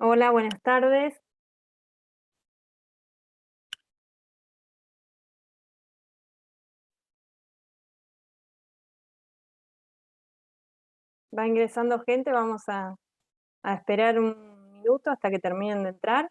Hola, buenas tardes. Va ingresando gente, vamos a esperar un minuto hasta que terminen de entrar.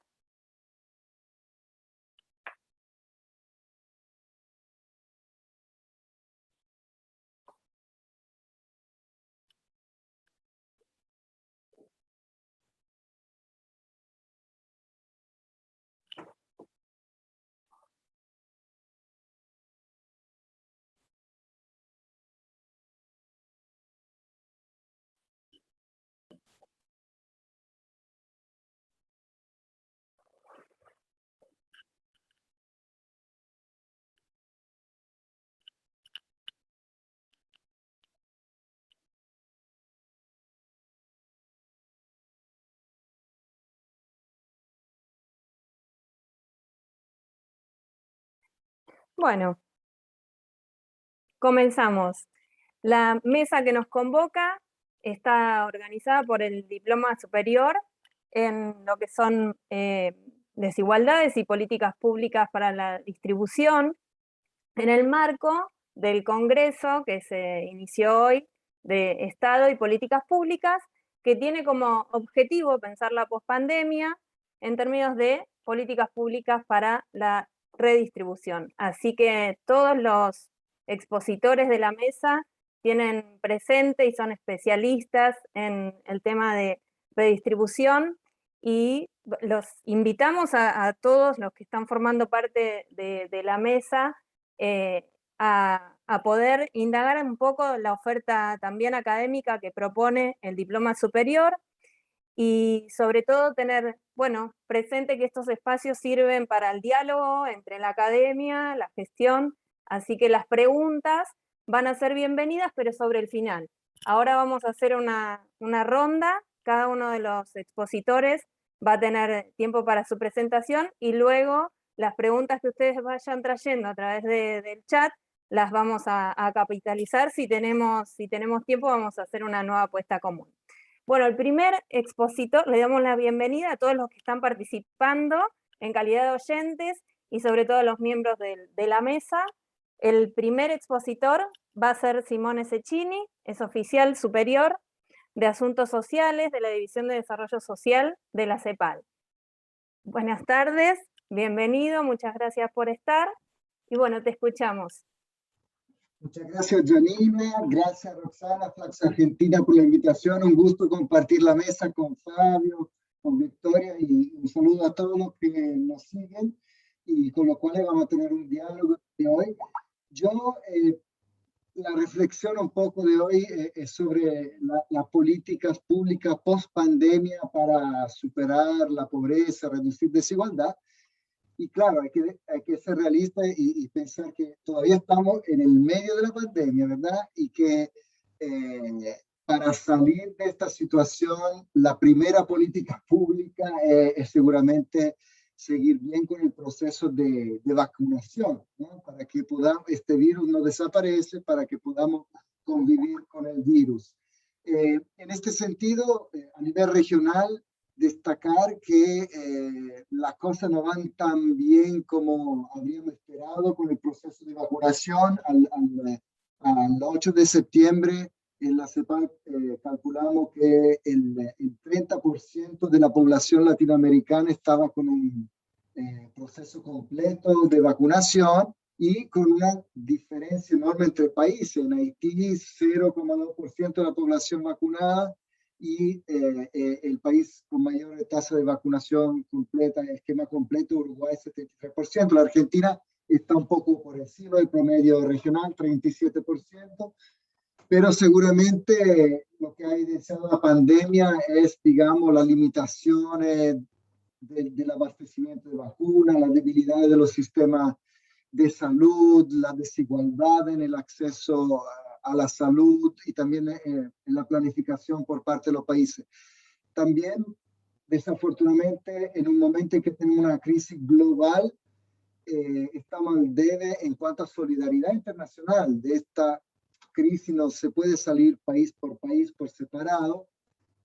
Bueno, comenzamos. La mesa que nos convoca está organizada por el Diploma Superior en lo que son desigualdades y políticas públicas para la distribución, en el marco del Congreso que se inició hoy de Estado y Políticas Públicas, que tiene como objetivo pensar la pospandemia en términos de políticas públicas para la redistribución. Así que todos los expositores de la mesa tienen presente y son especialistas en el tema de redistribución, y los invitamos a todos los que están formando parte de la mesa a poder indagar un poco la oferta también académica que propone el diploma superior, y sobre todo tener, bueno, presente que estos espacios sirven para el diálogo entre la academia, la gestión, así que las preguntas van a ser bienvenidas, pero sobre el final. Ahora vamos a hacer una ronda, cada uno de los expositores va a tener tiempo para su presentación, y luego las preguntas que ustedes vayan trayendo a través del chat las vamos a capitalizar. Si tenemos tiempo, vamos a hacer una nueva apuesta común. Bueno, el primer expositor, le damos la bienvenida a todos los que están participando en calidad de oyentes y sobre todo a los miembros de la mesa. El primer expositor va a ser Simone Cecchini, es oficial superior de Asuntos Sociales de la División de Desarrollo Social de la CEPAL. Buenas tardes, bienvenido, muchas gracias por estar, y bueno, te escuchamos. Muchas gracias, Janina. Gracias, Roxana, Flax Argentina, por la invitación. Un gusto compartir la mesa con Fabio, con Victoria, y un saludo a todos los que nos siguen y con los cuales vamos a tener un diálogo de hoy. La reflexión un poco de hoy es sobre las políticas públicas post pandemia para superar la pobreza, reducir desigualdad. Y claro, hay que ser realista y pensar que todavía estamos en el medio de la pandemia, ¿verdad? Y que para salir de esta situación, la primera política pública es seguramente seguir bien con el proceso de vacunación, ¿no? Para que podamos, este virus no desaparece, para que podamos convivir con el virus. En este sentido, a nivel regional, destacar que las cosas no van tan bien como habríamos esperado con el proceso de vacunación. Al 8 de septiembre en la CEPAL calculamos que el 30% de la población latinoamericana estaba con un proceso completo de vacunación, y con una diferencia enorme entre países. En Haití, 0,2% de la población vacunada, y el país con mayor tasa de vacunación completa, esquema completo, Uruguay, 73%. La Argentina está un poco por encima del promedio regional, 37%, pero seguramente lo que ha evidenciado la pandemia es, digamos, las limitaciones del abastecimiento de vacunas, las debilidades de los sistemas de salud, la desigualdad en el acceso a la salud, y también en la planificación por parte de los países. También, desafortunadamente, en un momento en que tenemos una crisis global, estamos al debe en cuanto a solidaridad internacional. De esta crisis no se puede salir país por separado,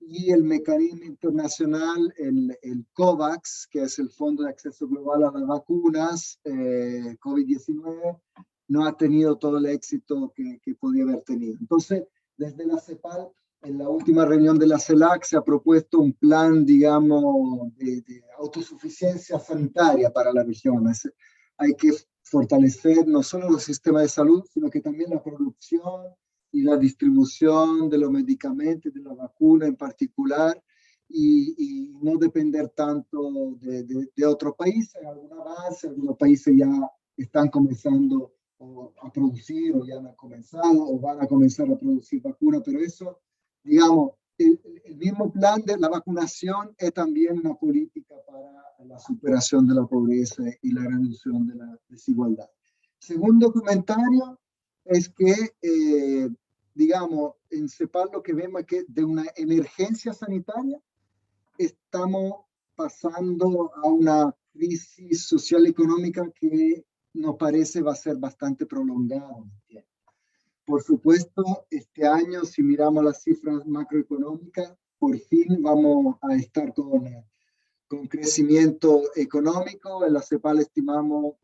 y el mecanismo internacional, el COVAX, que es el Fondo de Acceso Global a las Vacunas, COVID-19, no ha tenido todo el éxito que podía haber tenido. Entonces, desde la CEPAL, en la última reunión de la CELAC, se ha propuesto un plan, digamos, de autosuficiencia sanitaria para la región. Hay que fortalecer no solo los sistemas de salud, sino que también la producción y la distribución de los medicamentos, de la vacuna en particular, y no depender tanto de otros países. Algún avance, algunos países ya están comenzando a producir, o ya han comenzado, o van a comenzar a producir vacunas, pero eso, digamos, el mismo plan de la vacunación es también una política para la superación de la pobreza y la reducción de la desigualdad. Segundo comentario es que, digamos, en CEPAL lo que vemos es que de una emergencia sanitaria estamos pasando a una crisis social y económica que nos parece va a ser bastante prolongada. Por supuesto, este año, si miramos las cifras macroeconómicas, por fin vamos a estar con crecimiento económico. En la CEPAL estimamos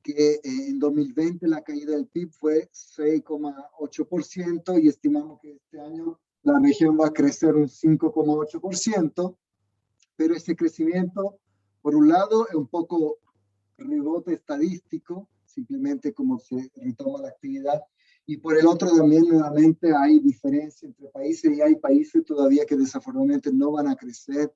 que en 2020 la caída del PIB fue 6,8% y estimamos que este año la región va a crecer un 5,8%, pero ese crecimiento, por un lado, es un poco rebote estadístico, simplemente como se retoma la actividad, y por el otro también nuevamente hay diferencia entre países y hay países todavía que desafortunadamente no van a crecer.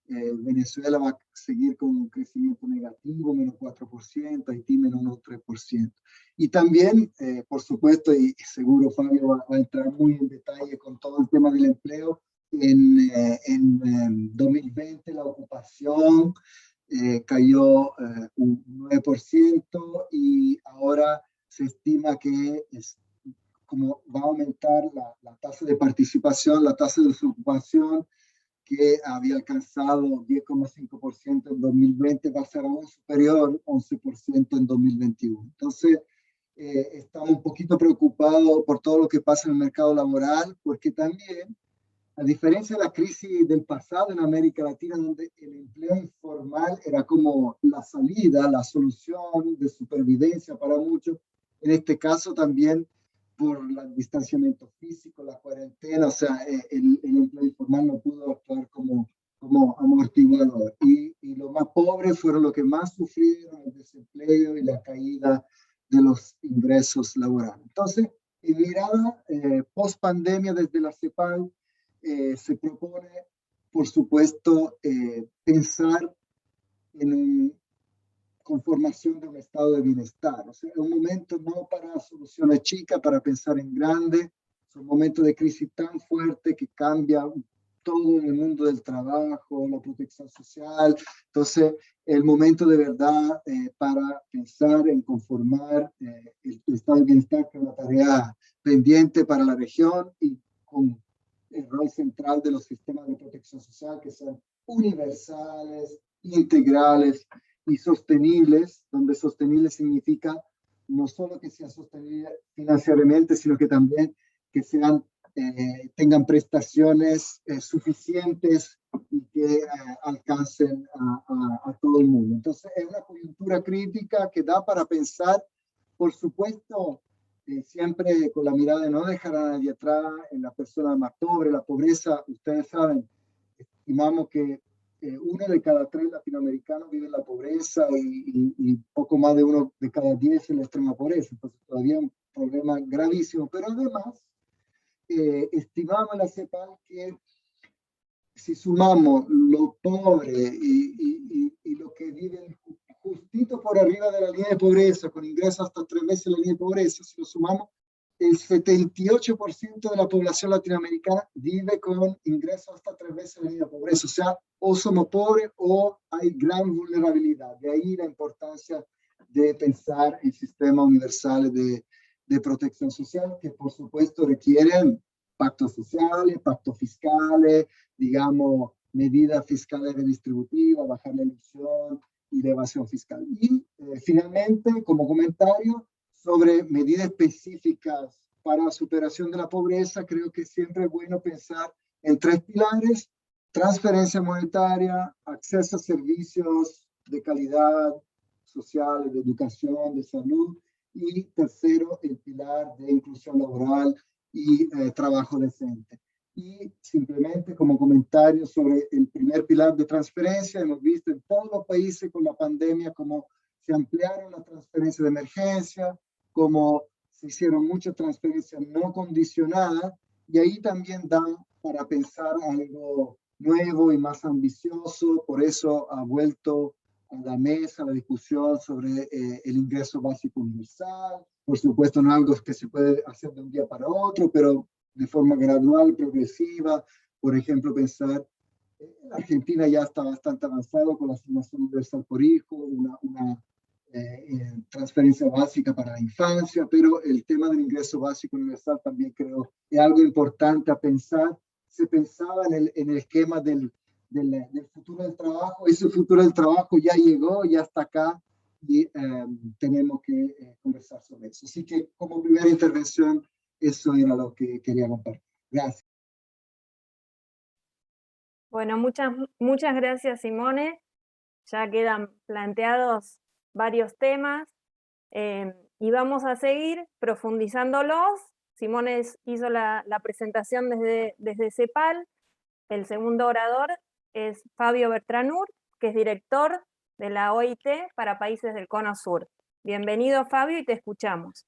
Venezuela va a seguir con un crecimiento negativo, menos 4%, Haití menos 3%. Y también, por supuesto, y seguro Fabio va a entrar muy en detalle con todo el tema del empleo, en 2020 la ocupación cayó un 9% y ahora se estima que como va a aumentar la tasa de participación, la tasa de desocupación, que había alcanzado 10,5% en 2020, va a ser aún superior, 11% en 2021. Entonces, estamos un poquito preocupados por todo lo que pasa en el mercado laboral, porque también, a diferencia de la crisis del pasado en América Latina, donde el empleo informal era como la salida, la solución de supervivencia para muchos, en este caso también por el distanciamiento físico, la cuarentena, o sea, el empleo informal no pudo actuar como amortiguador. Y los más pobres fueron los que más sufrieron el desempleo y la caída de los ingresos laborales. Entonces, en mirada post pandemia desde la CEPAL, se propone, por supuesto, pensar en una conformación de un estado de bienestar. O sea, es un momento no para soluciones chicas, para pensar en grande. Es un momento de crisis tan fuerte que cambia todo en el mundo del trabajo, la protección social. Entonces, el momento de verdad para pensar en conformar el estado de bienestar, que es una tarea pendiente para la región, y con el rol central de los sistemas de protección social que sean universales, integrales y sostenibles, donde sostenible significa no solo que sean sostenibles financieramente, sino que también que sean, tengan prestaciones suficientes y que alcancen a todo el mundo. Entonces, es una coyuntura crítica que da para pensar, por supuesto, siempre con la mirada de no dejar a nadie atrás, en la persona más pobre, la pobreza. Ustedes saben, estimamos que 1 de cada 3 latinoamericanos vive en la pobreza y poco más de 1 de cada 10 en la extrema pobreza. Entonces, todavía un problema gravísimo. Pero además, estimamos en la CEPAL que si sumamos lo pobre y lo que viven justito por arriba de la línea de pobreza, con ingresos hasta 3 veces la línea de pobreza, si lo sumamos, el 78% de la población latinoamericana vive con ingresos hasta 3 veces la línea de pobreza. O sea, o somos pobres o hay gran vulnerabilidad. De ahí la importancia de pensar en sistemas universales de protección social, que por supuesto requieren pactos sociales, pactos fiscales, digamos, medidas fiscales redistributivas, bajar la elusión y la evasión fiscal. Y finalmente, como comentario sobre medidas específicas para la superación de la pobreza, creo que siempre es bueno pensar en 3 pilares: transferencia monetaria, acceso a servicios de calidad social, de educación, de salud, y tercero, el pilar de inclusión laboral y trabajo decente. Y simplemente como comentario sobre el primer pilar de transferencia, hemos visto en todos los países con la pandemia cómo se ampliaron las transferencias de emergencia, cómo se hicieron muchas transferencias no condicionadas, y ahí también da para pensar algo nuevo y más ambicioso. Por eso ha vuelto a la mesa la discusión sobre el ingreso básico universal. Por supuesto, no es algo que se puede hacer de un día para otro, pero de forma gradual, progresiva. Por ejemplo, pensar, Argentina ya está bastante avanzado con la asignación universal por hijo, una transferencia básica para la infancia, pero el tema del ingreso básico universal también creo es algo importante a pensar. Se pensaba en el esquema del futuro del trabajo. Ese futuro del trabajo ya llegó, ya está acá, y tenemos que conversar sobre eso. Así que como primera intervención, eso era lo que quería compartir. Gracias. Bueno, muchas gracias, Simone. Ya quedan planteados varios temas y vamos a seguir profundizándolos. Simone hizo la presentación desde CEPAL. El segundo orador es Fabio Bertranur, que es director de la OIT para países del Cono Sur. Bienvenido, Fabio, y te escuchamos.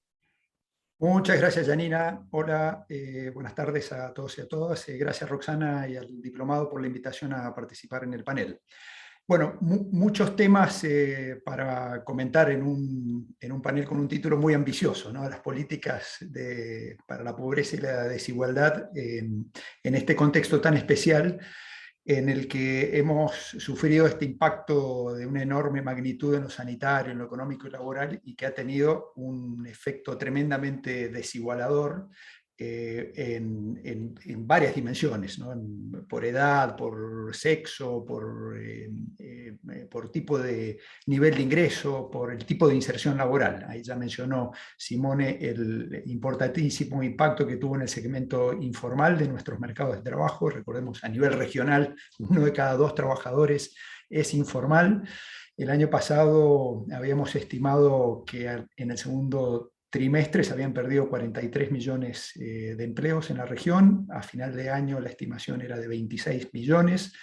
Muchas gracias, Janina. Hola, buenas tardes a todos y a todas. Gracias, Roxana, y al diplomado por la invitación a participar en el panel. Bueno, muchos temas para comentar en un panel con un título muy ambicioso, ¿no? Las políticas para la pobreza y la desigualdad en este contexto tan especial, en el que hemos sufrido este impacto de una enorme magnitud en lo sanitario, en lo económico y laboral, y que ha tenido un efecto tremendamente desigualador en varias dimensiones, ¿no? Por edad, por sexo, por tipo de nivel de ingreso, por el tipo de inserción laboral. Ahí ya mencionó Simone el importantísimo impacto que tuvo en el segmento informal de nuestros mercados de trabajo. Recordemos, a nivel regional, 1 de cada 2 trabajadores es informal. El año pasado habíamos estimado que en el segundo trimestre se habían perdido 43 millones de empleos en la región. A final de año la estimación era de 26 millones,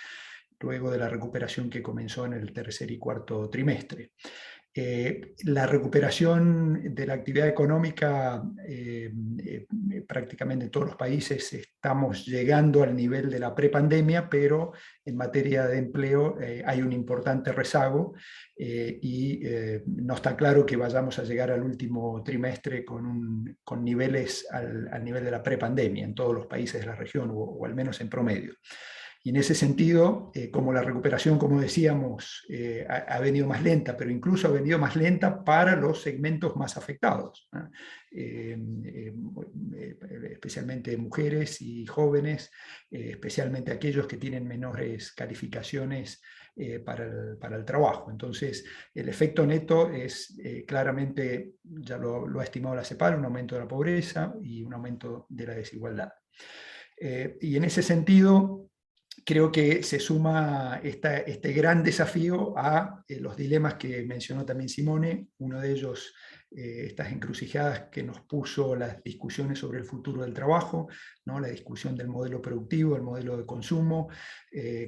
luego de la recuperación que comenzó en el tercer y cuarto trimestre. La recuperación de la actividad económica prácticamente en todos los países estamos llegando al nivel de la prepandemia, pero en materia de empleo hay un importante rezago y no está claro que vayamos a llegar al último trimestre con niveles al nivel de la prepandemia en todos los países de la región, o al menos en promedio. Y en ese sentido, como la recuperación, como decíamos, ha venido más lenta, pero incluso ha venido más lenta para los segmentos más afectados, ¿no? Especialmente mujeres y jóvenes, especialmente aquellos que tienen menores calificaciones para el trabajo. Entonces, el efecto neto es claramente, ya lo ha estimado la CEPAL, un aumento de la pobreza y un aumento de la desigualdad. Y en ese sentido, creo que se suma este gran desafío a los dilemas que mencionó también Simone. Uno de ellos, estas encrucijadas que nos puso las discusiones sobre el futuro del trabajo, ¿no? La discusión del modelo productivo, el modelo de consumo,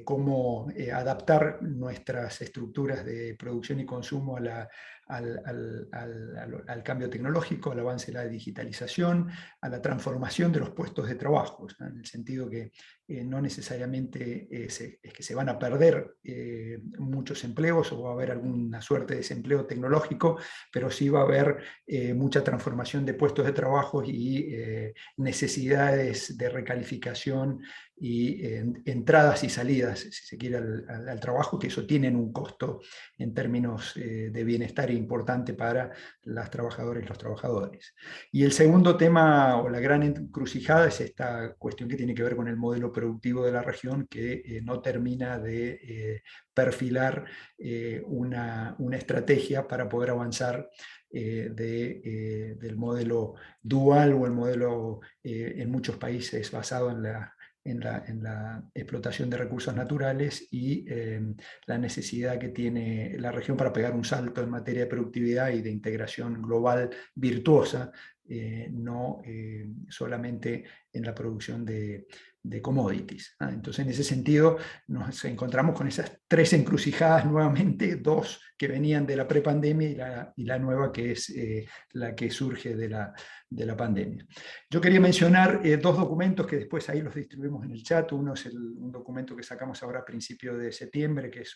cómo adaptar nuestras estructuras de producción y consumo al cambio tecnológico, al avance de la digitalización, a la transformación de los puestos de trabajo, ¿no? En el sentido que no necesariamente es que se van a perder muchos empleos o va a haber alguna suerte de desempleo tecnológico, pero sí va a haber mucha transformación de puestos de trabajo y necesidades de recalificación y entradas y salidas, si se quiere, al trabajo, que eso tienen un costo en términos de bienestar importante para las trabajadoras y los trabajadores. Y el segundo tema, o la gran encrucijada, es esta cuestión que tiene que ver con el modelo productivo de la región, que no termina de perfilar una estrategia para poder avanzar del modelo dual, o el modelo en muchos países basado en en la explotación de recursos naturales y la necesidad que tiene la región para pegar un salto en materia de productividad y de integración global virtuosa, no solamente en la producción de commodities. Entonces, en ese sentido, nos encontramos con esas tres encrucijadas nuevamente, dos que venían de la prepandemia y la nueva que es la que surge de la pandemia. Yo quería mencionar dos documentos que después ahí los distribuimos en el chat. Uno es un documento que sacamos ahora a principios de septiembre, que es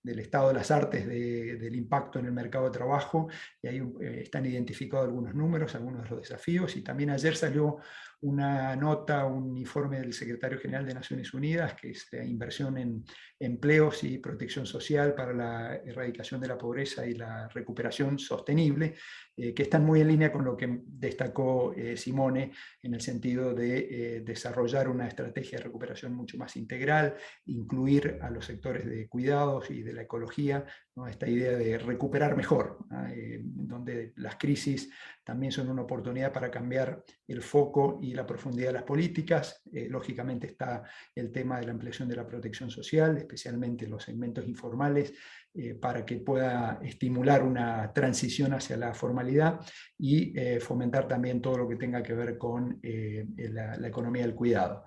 del estado de las artes del impacto en el mercado de trabajo, y ahí están identificados algunos números, algunos de los desafíos, y también ayer salió una nota, un informe del secretario general de Naciones Unidas, que es la inversión en empleos y protección social para la erradicación de la pobreza y la recuperación sostenible, que están muy en línea con lo que destacó Simone en el sentido de desarrollar una estrategia de recuperación mucho más integral, incluir a los sectores de cuidados y de la ecología, ¿no? Esta idea de recuperar mejor, donde las crisis también son una oportunidad para cambiar el foco y la profundidad de las políticas. Lógicamente está el tema de la ampliación de la protección social, especialmente los segmentos informales, para que pueda estimular una transición hacia la formalidad y fomentar también todo lo que tenga que ver con la economía del cuidado.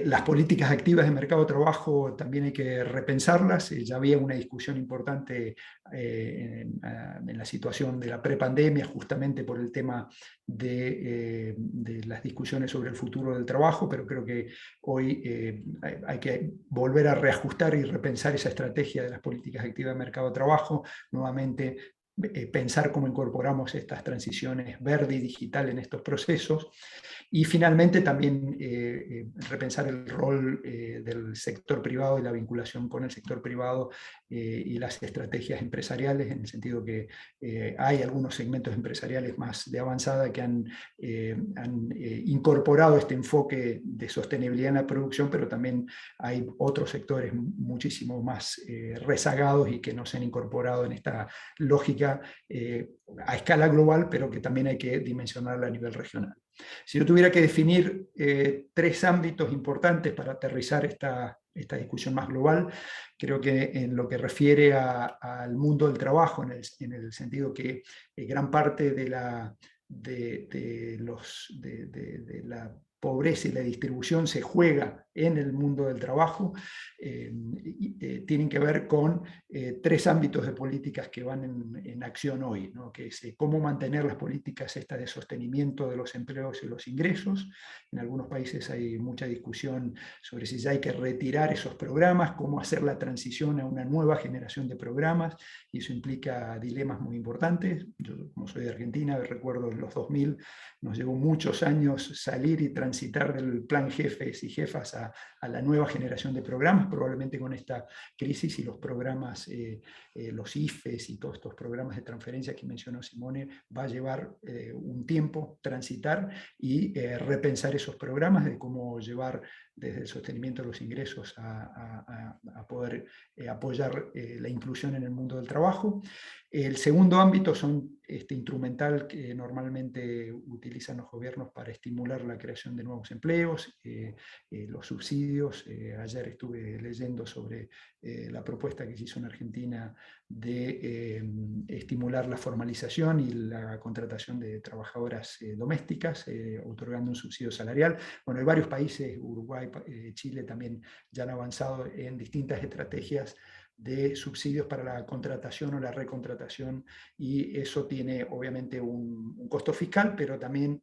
Las políticas activas de mercado de trabajo también hay que repensarlas. Ya había una discusión importante en la situación de la prepandemia, justamente por el tema de las discusiones sobre el futuro del trabajo, pero creo que hoy hay que volver a reajustar y repensar esa estrategia de las políticas activas de mercado de trabajo, nuevamente pensar cómo incorporamos estas transiciones verde y digital en estos procesos. Y finalmente también repensar el rol del sector privado y la vinculación con el sector privado y las estrategias empresariales, en el sentido que hay algunos segmentos empresariales más de avanzada que han incorporado este enfoque de sostenibilidad en la producción, pero también hay otros sectores muchísimo más rezagados y que no se han incorporado en esta lógica a escala global, pero que también hay que dimensionarla a nivel regional. Si yo tuviera que definir tres ámbitos importantes para aterrizar esta discusión más global, creo que en lo que refiere al mundo del trabajo, en el sentido que gran parte de la pobreza y la distribución se juega en el mundo del trabajo, tienen que ver con tres ámbitos de políticas que van en acción hoy, ¿no? Que es cómo mantener las políticas estas de sostenimiento de los empleos y los ingresos. En algunos países hay mucha discusión sobre si ya hay que retirar esos programas, cómo hacer la transición a una nueva generación de programas, y eso implica dilemas muy importantes. Yo, como soy de Argentina, recuerdo en los 2000, nos llevó muchos años salir y transitar del plan jefes y jefas a la nueva generación de programas, probablemente con esta crisis y los programas, los IFES y todos estos programas de transferencia que mencionó Simone, va a llevar un tiempo transitar y repensar esos programas, de cómo llevar desde el sostenimiento de los ingresos a poder apoyar la inclusión en el mundo del trabajo. El segundo ámbito son instrumental que normalmente utilizan los gobiernos para estimular la creación de nuevos empleos, los subsidios. Ayer estuve leyendo sobre la propuesta que se hizo en Argentina de estimular la formalización y la contratación de trabajadoras domésticas, otorgando un subsidio salarial. Bueno, hay varios países, Uruguay, Chile también ya han avanzado en distintas estrategias de subsidios para la contratación o la recontratación, y eso tiene obviamente un costo fiscal, pero también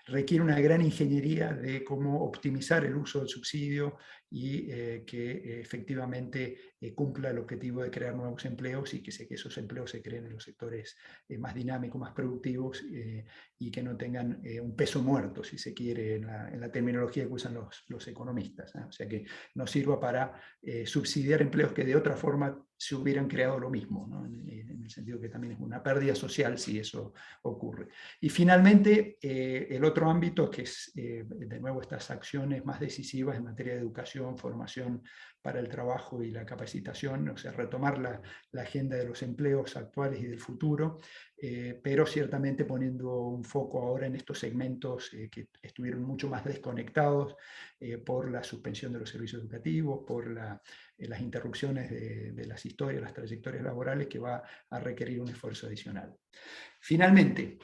requiere una gran ingeniería de cómo optimizar el uso del subsidio y que efectivamente cumpla el objetivo de crear nuevos empleos, y que esos empleos se creen en los sectores más dinámicos, más productivos, y que no tengan un peso muerto, si se quiere, en la terminología que usan los economistas, ¿no? O sea, que nos sirva para subsidiar empleos que de otra forma se hubieran creado lo mismo, ¿no? En el sentido que también es una pérdida social si eso ocurre. Y finalmente, el otro ámbito, que es de nuevo estas acciones más decisivas en materia de educación educación, formación para el trabajo y la capacitación, o sea, retomar la agenda de los empleos actuales y del futuro, pero ciertamente poniendo un foco ahora en estos segmentos que estuvieron mucho más desconectados por la suspensión de los servicios educativos, por las interrupciones de las historias, las trayectorias laborales, que va a requerir un esfuerzo adicional. Finalmente,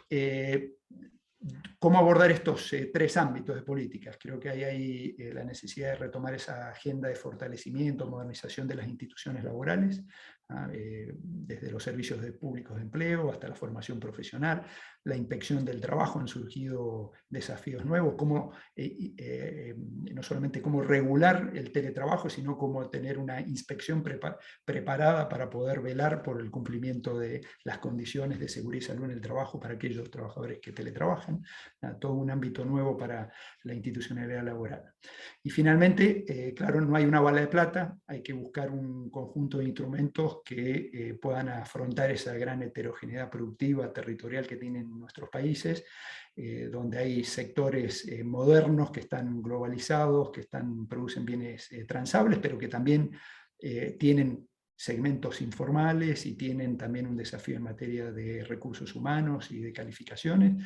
¿cómo abordar estos tres ámbitos de políticas? Creo que hay ahí la necesidad de retomar esa agenda de fortalecimiento, modernización de las instituciones laborales, desde los servicios públicos de empleo hasta la formación profesional, la inspección del trabajo. Han surgido desafíos nuevos, como, no solamente cómo regular el teletrabajo, sino cómo tener una inspección preparada para poder velar por el cumplimiento de las condiciones de seguridad y salud en el trabajo para aquellos trabajadores que teletrabajan. Todo un ámbito nuevo para la institucionalidad laboral. Y finalmente, claro, no hay una bala de plata, hay que buscar un conjunto de instrumentos que puedan afrontar esa gran heterogeneidad productiva, territorial que tienen nuestros países, donde hay sectores modernos que están globalizados, que producen bienes transables, pero que también tienen segmentos informales y tienen también un desafío en materia de recursos humanos y de calificaciones.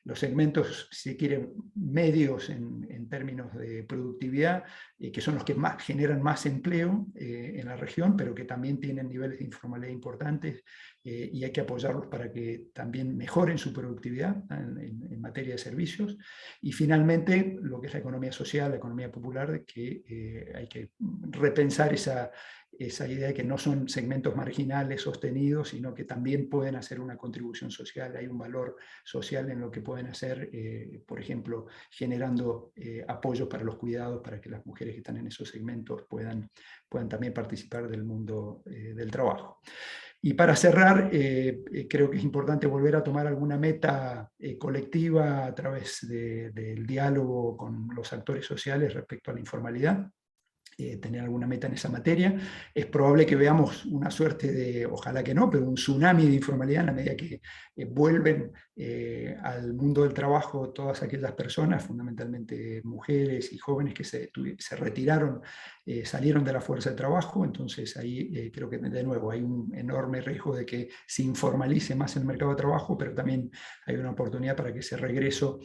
Los segmentos, si quieren, medios en términos de productividad, que son los que generan más empleo en la región, pero que también tienen niveles de informalidad importantes, y hay que apoyarlos para que también mejoren su productividad en materia de servicios. Y finalmente, lo que es la economía social, la economía popular, que hay que repensar esa idea de que no son segmentos marginales sostenidos, sino que también pueden hacer una contribución social. Hay un valor social en lo que pueden hacer, por ejemplo, generando apoyos para los cuidados, para que las mujeres que están en esos segmentos puedan también participar del mundo del trabajo. Y para cerrar, creo que es importante volver a tomar alguna meta colectiva a través del diálogo con los actores sociales respecto a la informalidad. Tener alguna meta en esa materia. Es probable que veamos una suerte de, ojalá que no, pero un tsunami de informalidad en la medida que vuelven al mundo del trabajo todas aquellas personas, fundamentalmente mujeres y jóvenes que se retiraron, salieron de la fuerza de trabajo. Entonces ahí creo que de nuevo hay un enorme riesgo de que se informalice más el mercado de trabajo, pero también hay una oportunidad para que ese regreso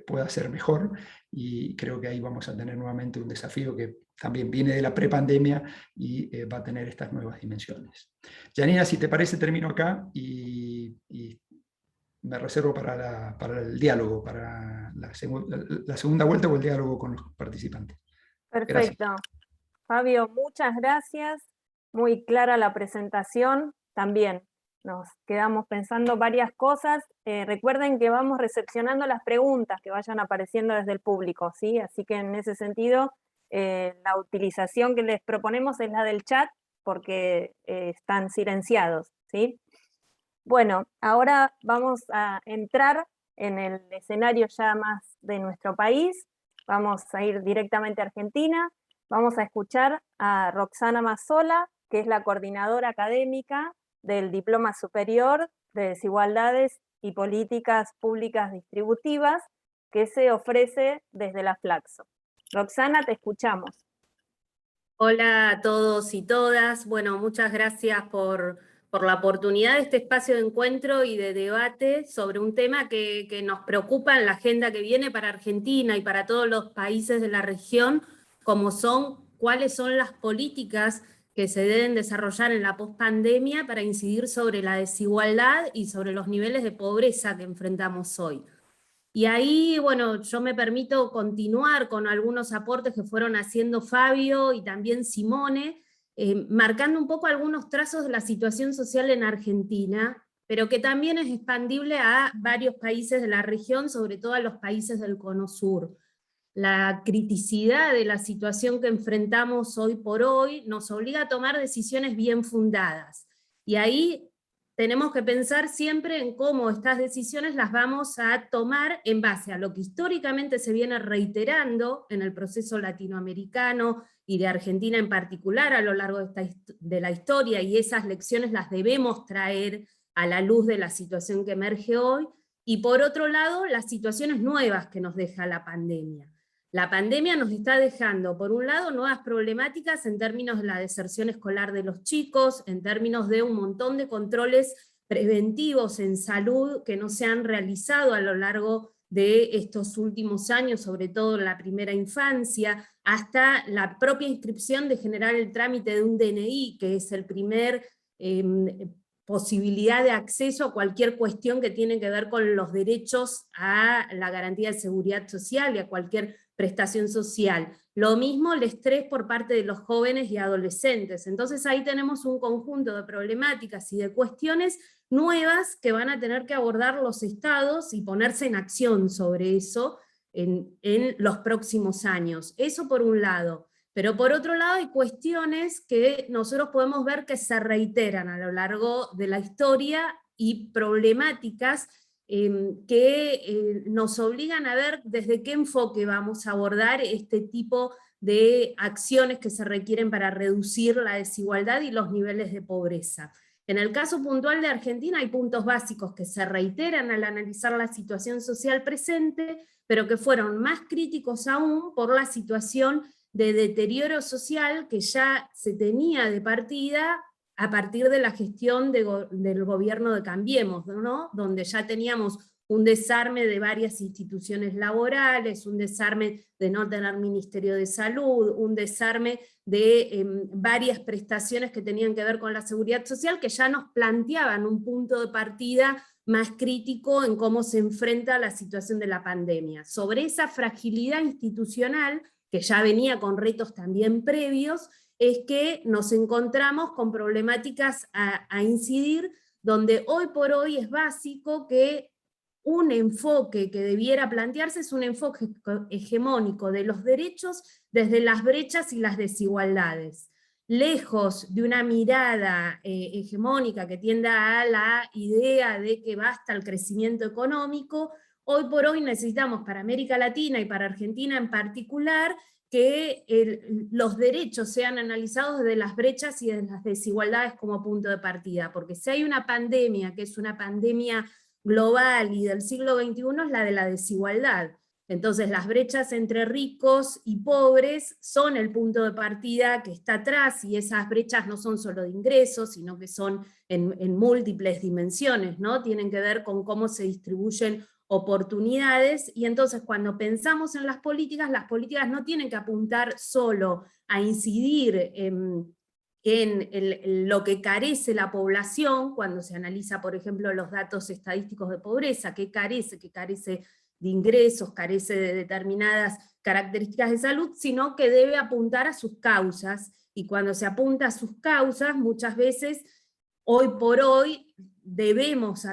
pueda ser mejor, y creo que ahí vamos a tener nuevamente un desafío que también viene de la prepandemia y va a tener estas nuevas dimensiones. Janina, si te parece, termino acá y me reservo para el diálogo, para la segunda vuelta o el diálogo con los participantes. Perfecto. Gracias. Fabio, muchas gracias. Muy clara la presentación. También nos quedamos pensando varias cosas. Recuerden que vamos recepcionando las preguntas que vayan apareciendo desde el público, ¿sí? Así que en ese sentido, la utilización que les proponemos es la del chat, porque están silenciados, ¿sí? Bueno, ahora vamos a entrar en el escenario ya más de nuestro país. Vamos a ir directamente a Argentina. Vamos a escuchar a Roxana Mazzola, que es la coordinadora académica del Diploma Superior de Desigualdades y Políticas Públicas Distributivas, que se ofrece desde la Flaxo. Roxana, te escuchamos. Hola a todos y todas. Bueno, muchas gracias por la oportunidad de este espacio de encuentro y de debate sobre un tema que nos preocupa en la agenda que viene para Argentina y para todos los países de la región, como son cuáles son las políticas que se deben desarrollar en la pospandemia para incidir sobre la desigualdad y sobre los niveles de pobreza que enfrentamos hoy. Y ahí, bueno, yo me permito continuar con algunos aportes que fueron haciendo Fabio y también Simone, marcando un poco algunos trazos de la situación social en Argentina, pero que también es expandible a varios países de la región, sobre todo a los países del Cono Sur. La criticidad de la situación que enfrentamos hoy por hoy nos obliga a tomar decisiones bien fundadas. Y ahí tenemos que pensar siempre en cómo estas decisiones las vamos a tomar en base a lo que históricamente se viene reiterando en el proceso latinoamericano y de Argentina en particular a lo largo de la historia, y esas lecciones las debemos traer a la luz de la situación que emerge hoy, y por otro lado, las situaciones nuevas que nos deja la pandemia. La pandemia nos está dejando, por un lado, nuevas problemáticas en términos de la deserción escolar de los chicos, en términos de un montón de controles preventivos en salud que no se han realizado a lo largo de estos últimos años, sobre todo en la primera infancia, hasta la propia inscripción de generar el trámite de un DNI, que es el primer posibilidad de acceso a cualquier cuestión que tiene que ver con los derechos a la garantía de seguridad social y a cualquier prestación social. Lo mismo el estrés por parte de los jóvenes y adolescentes. Entonces ahí tenemos un conjunto de problemáticas y de cuestiones nuevas que van a tener que abordar los estados y ponerse en acción sobre eso en los próximos años. Eso por un lado. Pero por otro lado hay cuestiones que nosotros podemos ver que se reiteran a lo largo de la historia y problemáticas que nos obligan a ver desde qué enfoque vamos a abordar este tipo de acciones que se requieren para reducir la desigualdad y los niveles de pobreza. En el caso puntual de Argentina hay puntos básicos que se reiteran al analizar la situación social presente, pero que fueron más críticos aún por la situación de deterioro social que ya se tenía de partida a partir de la gestión del gobierno de Cambiemos, ¿no? Donde ya teníamos un desarme de varias instituciones laborales, un desarme de no tener Ministerio de Salud, un desarme de varias prestaciones que tenían que ver con la seguridad social, que ya nos planteaban un punto de partida más crítico en cómo se enfrenta la situación de la pandemia. Sobre esa fragilidad institucional, que ya venía con retos también previos, es que nos encontramos con problemáticas a incidir, donde hoy por hoy es básico que un enfoque que debiera plantearse es un enfoque hegemónico de los derechos desde las brechas y las desigualdades. Lejos de una mirada hegemónica que tienda a la idea de que basta el crecimiento económico, hoy por hoy necesitamos para América Latina y para Argentina en particular que los derechos sean analizados desde las brechas y desde las desigualdades como punto de partida, porque si hay una pandemia que es una pandemia global y del siglo XXI es la de la desigualdad. Entonces las brechas entre ricos y pobres son el punto de partida que está atrás, y esas brechas no son solo de ingresos, sino que son en múltiples dimensiones, ¿no? Tienen que ver con cómo se distribuyen oportunidades, y entonces cuando pensamos en las políticas no tienen que apuntar solo a incidir en lo que carece la población, cuando se analiza, por ejemplo, los datos estadísticos de pobreza, que carece de ingresos, carece de determinadas características de salud, sino que debe apuntar a sus causas, y cuando se apunta a sus causas, muchas veces, hoy por hoy, debemos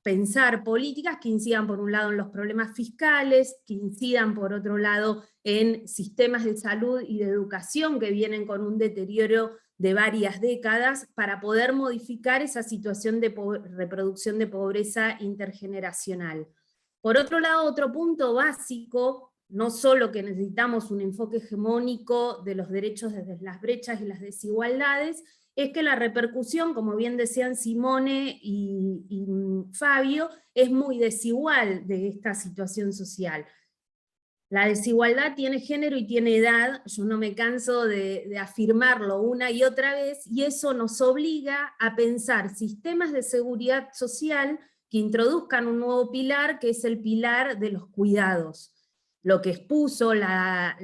pensar políticas que incidan por un lado en los problemas fiscales, que incidan por otro lado en sistemas de salud y de educación que vienen con un deterioro de varias décadas, para poder modificar esa situación de reproducción de pobreza intergeneracional. Por otro lado, otro punto básico, no solo que necesitamos un enfoque hegemónico de los derechos desde las brechas y las desigualdades, es que la repercusión, como bien decían Simone y Fabio, es muy desigual de esta situación social. La desigualdad tiene género y tiene edad, yo no me canso de afirmarlo una y otra vez, y eso nos obliga a pensar sistemas de seguridad social que introduzcan un nuevo pilar, que es el pilar de los cuidados. Lo que expuso la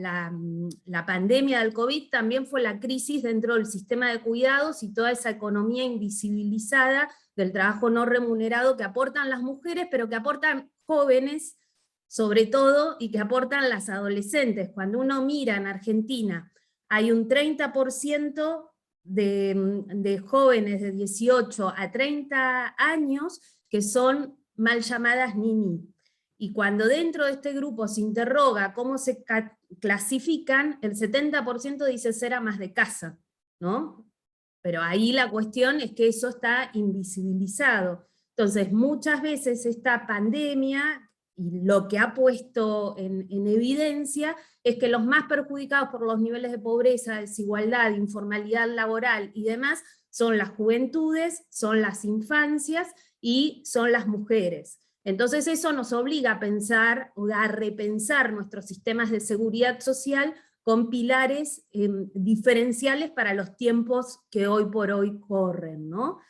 pandemia del COVID también fue la crisis dentro del sistema de cuidados y toda esa economía invisibilizada del trabajo no remunerado que aportan las mujeres, pero que aportan jóvenes, sobre todo, y que aportan las adolescentes. Cuando uno mira en Argentina, hay un 30% de jóvenes de 18 a 30 años que son mal llamadas nini. Y cuando dentro de este grupo se interroga cómo se clasifican, el 70% dice ser amas de casa, ¿no? Pero ahí la cuestión es que eso está invisibilizado. Entonces, muchas veces esta pandemia, y lo que ha puesto en evidencia, es que los más perjudicados por los niveles de pobreza, desigualdad, informalidad laboral y demás, son las juventudes, son las infancias y son las mujeres. Entonces eso nos obliga a pensar, o a repensar nuestros sistemas de seguridad social con pilares diferenciales para los tiempos que hoy por hoy corren, ¿no?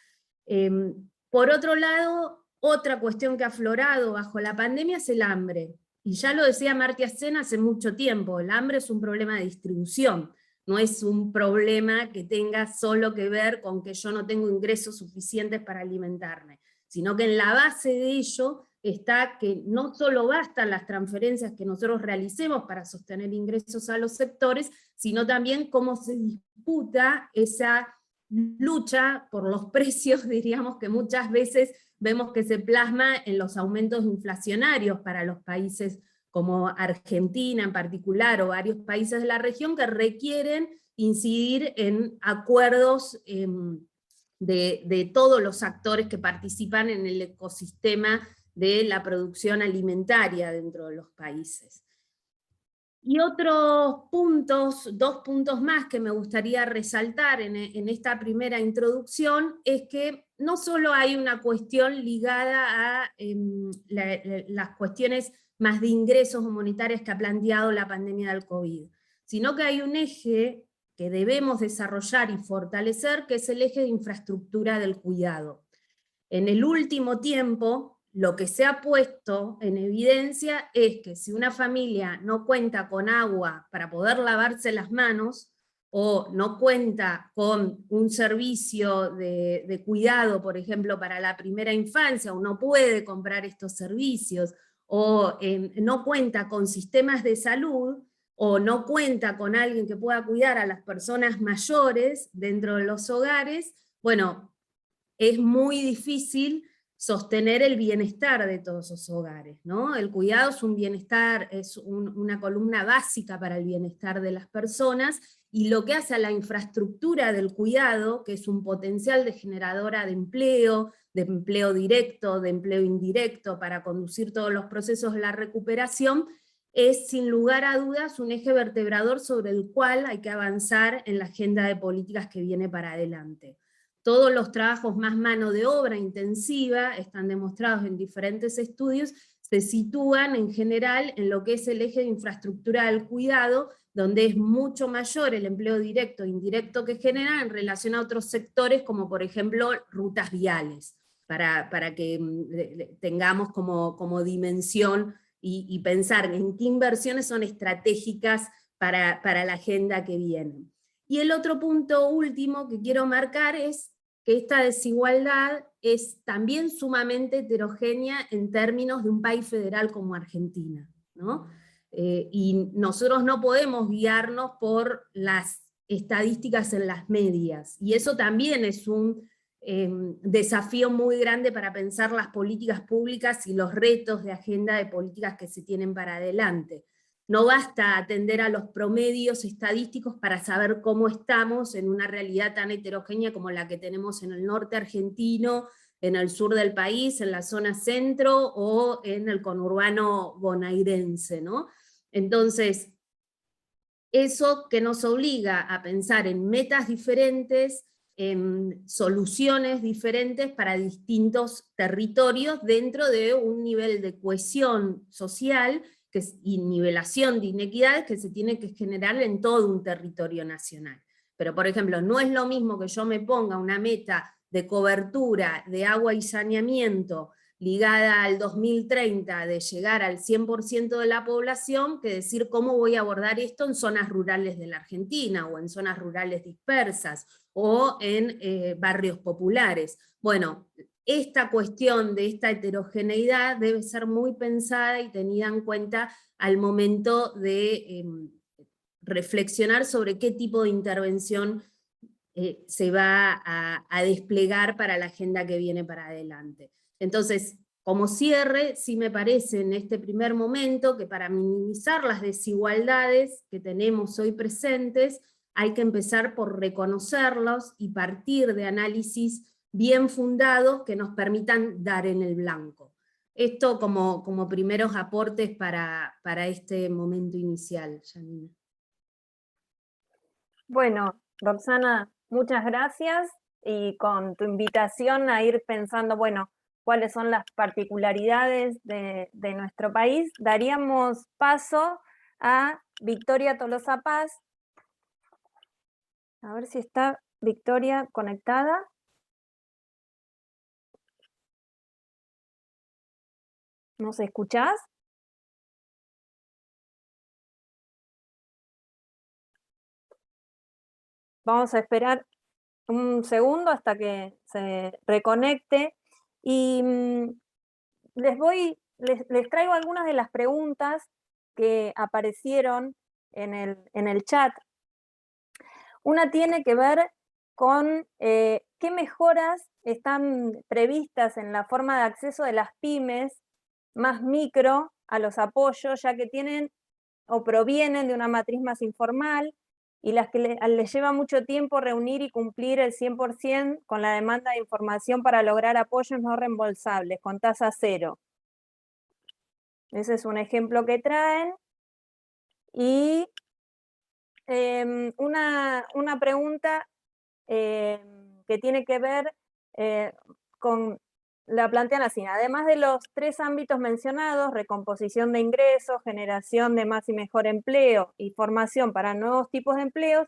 Por otro lado, otra cuestión que ha aflorado bajo la pandemia es el hambre. Y ya lo decía Amartya Sen hace mucho tiempo, el hambre es un problema de distribución, no es un problema que tenga solo que ver con que yo no tengo ingresos suficientes para alimentarme, sino que en la base de ello está que no solo bastan las transferencias que nosotros realicemos para sostener ingresos a los sectores, sino también cómo se disputa esa lucha por los precios, diríamos, que muchas veces vemos que se plasma en los aumentos inflacionarios para los países como Argentina en particular, o varios países de la región que requieren incidir en acuerdos de todos los actores que participan en el ecosistema de la producción alimentaria dentro de los países. Y otros puntos, 2 puntos más que me gustaría resaltar en esta primera introducción, es que no solo hay una cuestión ligada a las cuestiones más de ingresos monetarios que ha planteado la pandemia del COVID, sino que hay un eje que debemos desarrollar y fortalecer, que es el eje de infraestructura del cuidado. En el último tiempo, lo que se ha puesto en evidencia es que si una familia no cuenta con agua para poder lavarse las manos, o no cuenta con un servicio de cuidado, por ejemplo, para la primera infancia, o no puede comprar estos servicios, o no cuenta con sistemas de salud, o no cuenta con alguien que pueda cuidar a las personas mayores dentro de los hogares, bueno, es muy difícil sostener el bienestar de todos esos hogares, ¿no? El cuidado es un bienestar, es una columna básica para el bienestar de las personas, y lo que hace a la infraestructura del cuidado, que es un potencial de generadora de empleo directo, de empleo indirecto, para conducir todos los procesos de la recuperación, es sin lugar a dudas un eje vertebrador sobre el cual hay que avanzar en la agenda de políticas que viene para adelante. Todos los trabajos más mano de obra intensiva, están demostrados en diferentes estudios, se sitúan en general en lo que es el eje de infraestructura del cuidado, donde es mucho mayor el empleo directo e indirecto que genera en relación a otros sectores, como por ejemplo rutas viales, para que tengamos como dimensión y pensar en qué inversiones son estratégicas para la agenda que viene. Y el otro punto último que quiero marcar es que esta desigualdad es también sumamente heterogénea en términos de un país federal como Argentina, ¿no? Y nosotros no podemos guiarnos por las estadísticas en las medias, y eso también es un desafío muy grande para pensar las políticas públicas y los retos de agenda de políticas que se tienen para adelante. No basta atender a los promedios estadísticos para saber cómo estamos en una realidad tan heterogénea como la que tenemos en el norte argentino, en el sur del país, en la zona centro o en el conurbano bonaerense, ¿no? Entonces, eso que nos obliga a pensar en metas diferentes, en soluciones diferentes para distintos territorios dentro de un nivel de cohesión social y nivelación de inequidades que se tiene que generar en todo un territorio nacional. Pero, por ejemplo, no es lo mismo que yo me ponga una meta de cobertura de agua y saneamiento ligada al 2030 de llegar al 100% de la población, que decir cómo voy a abordar esto en zonas rurales de la Argentina, o en zonas rurales dispersas, o en barrios populares. Bueno, esta cuestión de esta heterogeneidad debe ser muy pensada y tenida en cuenta al momento de reflexionar sobre qué tipo de intervención se va a desplegar para la agenda que viene para adelante. Entonces, como cierre, sí me parece en este primer momento que para minimizar las desigualdades que tenemos hoy presentes, hay que empezar por reconocerlos y partir de análisis bien fundados que nos permitan dar en el blanco. Esto como primeros aportes para este momento inicial, Janina. Bueno, Roxana, muchas gracias, y con tu invitación a ir pensando, bueno, cuáles son las particularidades de nuestro país, daríamos paso a Victoria Tolosa Paz. A ver si está Victoria conectada. ¿Nos escuchás? Vamos a esperar un segundo hasta que se reconecte y les traigo algunas de las preguntas que aparecieron en el chat. Una tiene que ver con qué mejoras están previstas en la forma de acceso de las pymes más micro a los apoyos, ya que tienen o provienen de una matriz más informal y las que les lleva mucho tiempo reunir y cumplir el 100% con la demanda de información para lograr apoyos no reembolsables con tasa cero. Ese es un ejemplo que traen. Y una pregunta que tiene que ver con, la plantean así: además de los 3 ámbitos mencionados, recomposición de ingresos, generación de más y mejor empleo y formación para nuevos tipos de empleos,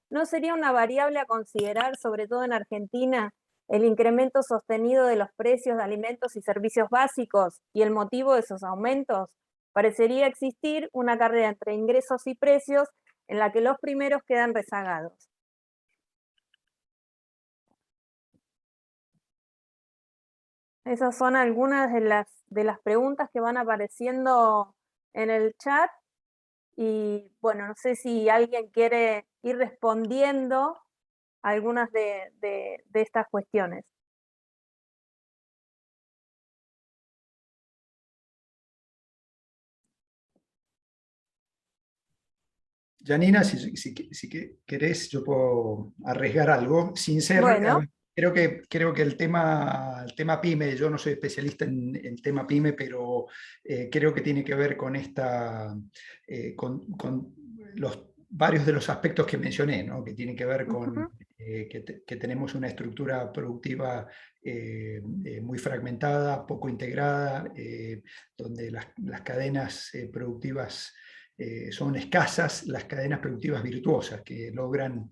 ¿no sería una variable a considerar, sobre todo en Argentina, el incremento sostenido de los precios de alimentos y servicios básicos y el motivo de esos aumentos? Parecería existir una carrera entre ingresos y precios en la que los primeros quedan rezagados. Esas son algunas de las preguntas que van apareciendo en el chat. Y bueno, no sé si alguien quiere ir respondiendo a algunas de estas cuestiones. Janina, si querés, yo puedo arriesgar algo, sin ser, Bueno. creo que el tema PYME, yo no soy especialista en el tema PYME, pero creo que tiene que ver con con varios de los aspectos que mencioné, ¿no? Que tiene que ver con que tenemos una estructura productiva muy fragmentada, poco integrada, donde las cadenas productivas son escasas, las cadenas productivas virtuosas que logran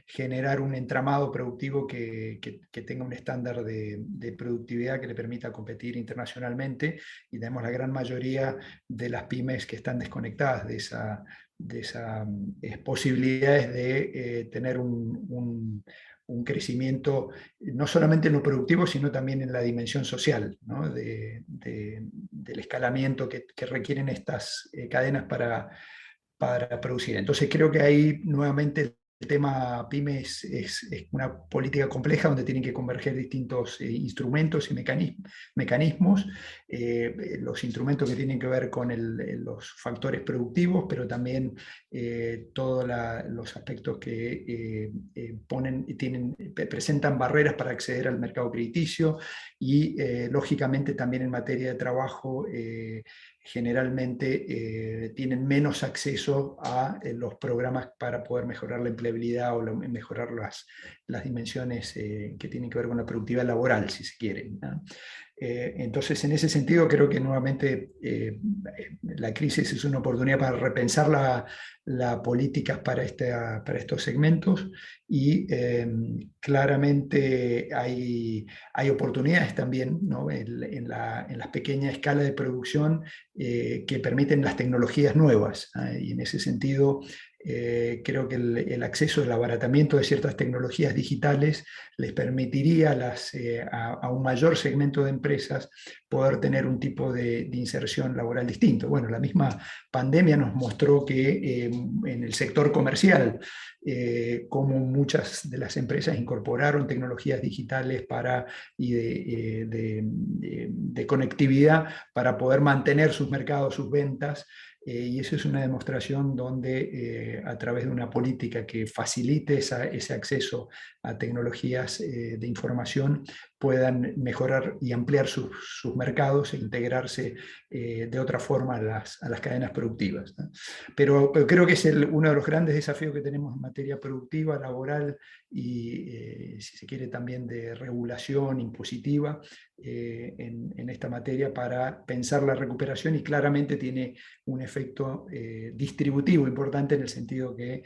generar un entramado productivo que tenga un estándar de productividad que le permita competir internacionalmente, y tenemos la gran mayoría de las pymes que están desconectadas de esas posibilidades de tener un crecimiento no solamente en lo productivo, sino también en la dimensión social, ¿no? del escalamiento que requieren estas cadenas para producir. Entonces creo que ahí nuevamente el tema PYME es una política compleja donde tienen que converger distintos instrumentos y mecanismos, los instrumentos que tienen que ver con los factores productivos, pero también todos los aspectos que presentan barreras para acceder al mercado crediticio y lógicamente también en materia de trabajo generalmente tienen menos acceso a los programas para poder mejorar la empleabilidad o mejorar las dimensiones que tienen que ver con la productividad laboral, si se quiere, ¿no? Entonces, en ese sentido, creo que nuevamente la crisis es una oportunidad para repensar las políticas para estos segmentos, y claramente hay oportunidades también, ¿no? en la pequeña escala de producción que permiten las tecnologías nuevas, y en ese sentido creo que el acceso, el abaratamiento de ciertas tecnologías digitales les permitiría a un mayor segmento de empresas poder tener un tipo de inserción laboral distinto. Bueno, la misma pandemia nos mostró que en el sector comercial, como muchas de las empresas incorporaron tecnologías digitales de conectividad para poder mantener sus mercados, sus ventas, y eso es una demostración donde a través de una política que facilite ese acceso a tecnologías de información puedan mejorar y ampliar sus mercados e integrarse de otra forma a las cadenas productivas, ¿no? Pero creo que es uno de los grandes desafíos que tenemos en materia productiva, laboral y, si se quiere, también de regulación impositiva en esta materia para pensar la recuperación, y claramente tiene un efecto distributivo importante en el sentido que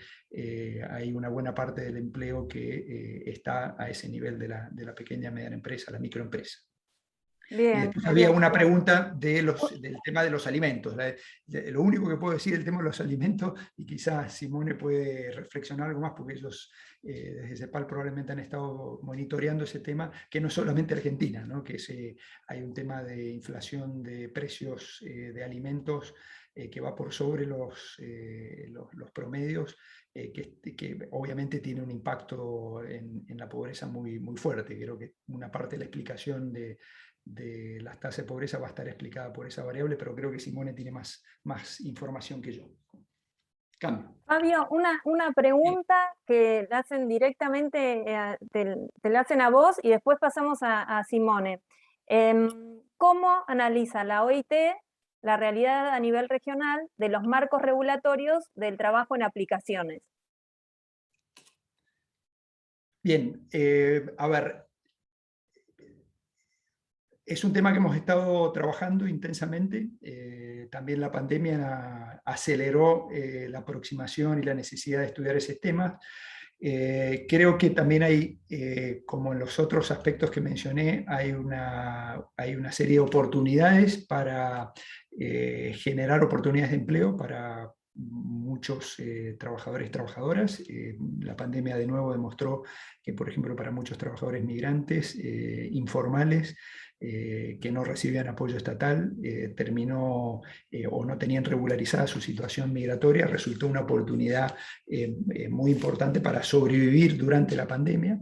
hay una buena parte del empleo que está a ese nivel de la pequeña y mediana empresa, la microempresa. Bien, Y después muy había bien. una pregunta del tema de los alimentos. Lo único que puedo decir del tema de los alimentos, y quizás Simone puede reflexionar algo más, porque ellos desde CEPAL probablemente han estado monitoreando ese tema, que no es solamente Argentina, ¿no? Que hay un tema de inflación de precios de alimentos que va por sobre los promedios, que obviamente tiene un impacto en la pobreza muy, muy fuerte. Creo que una parte de la explicación de las tasas de pobreza va a estar explicada por esa variable, pero creo que Simone tiene más información que yo. Cambio. Fabio, una pregunta que le hacen directamente, te la hacen a vos y después pasamos a Simone. ¿Cómo analiza la OIT la realidad a nivel regional de los marcos regulatorios del trabajo en aplicaciones? Bien, a ver, es un tema que hemos estado trabajando intensamente. También la pandemia aceleró la aproximación y la necesidad de estudiar ese tema. Creo que también hay, como en los otros aspectos que mencioné, hay una serie de oportunidades para generar oportunidades de empleo para muchos trabajadores y trabajadoras. La pandemia de nuevo demostró que, por ejemplo, para muchos trabajadores migrantes informales que no recibían apoyo estatal, terminó o no tenían regularizada su situación migratoria, resultó una oportunidad muy importante para sobrevivir durante la pandemia,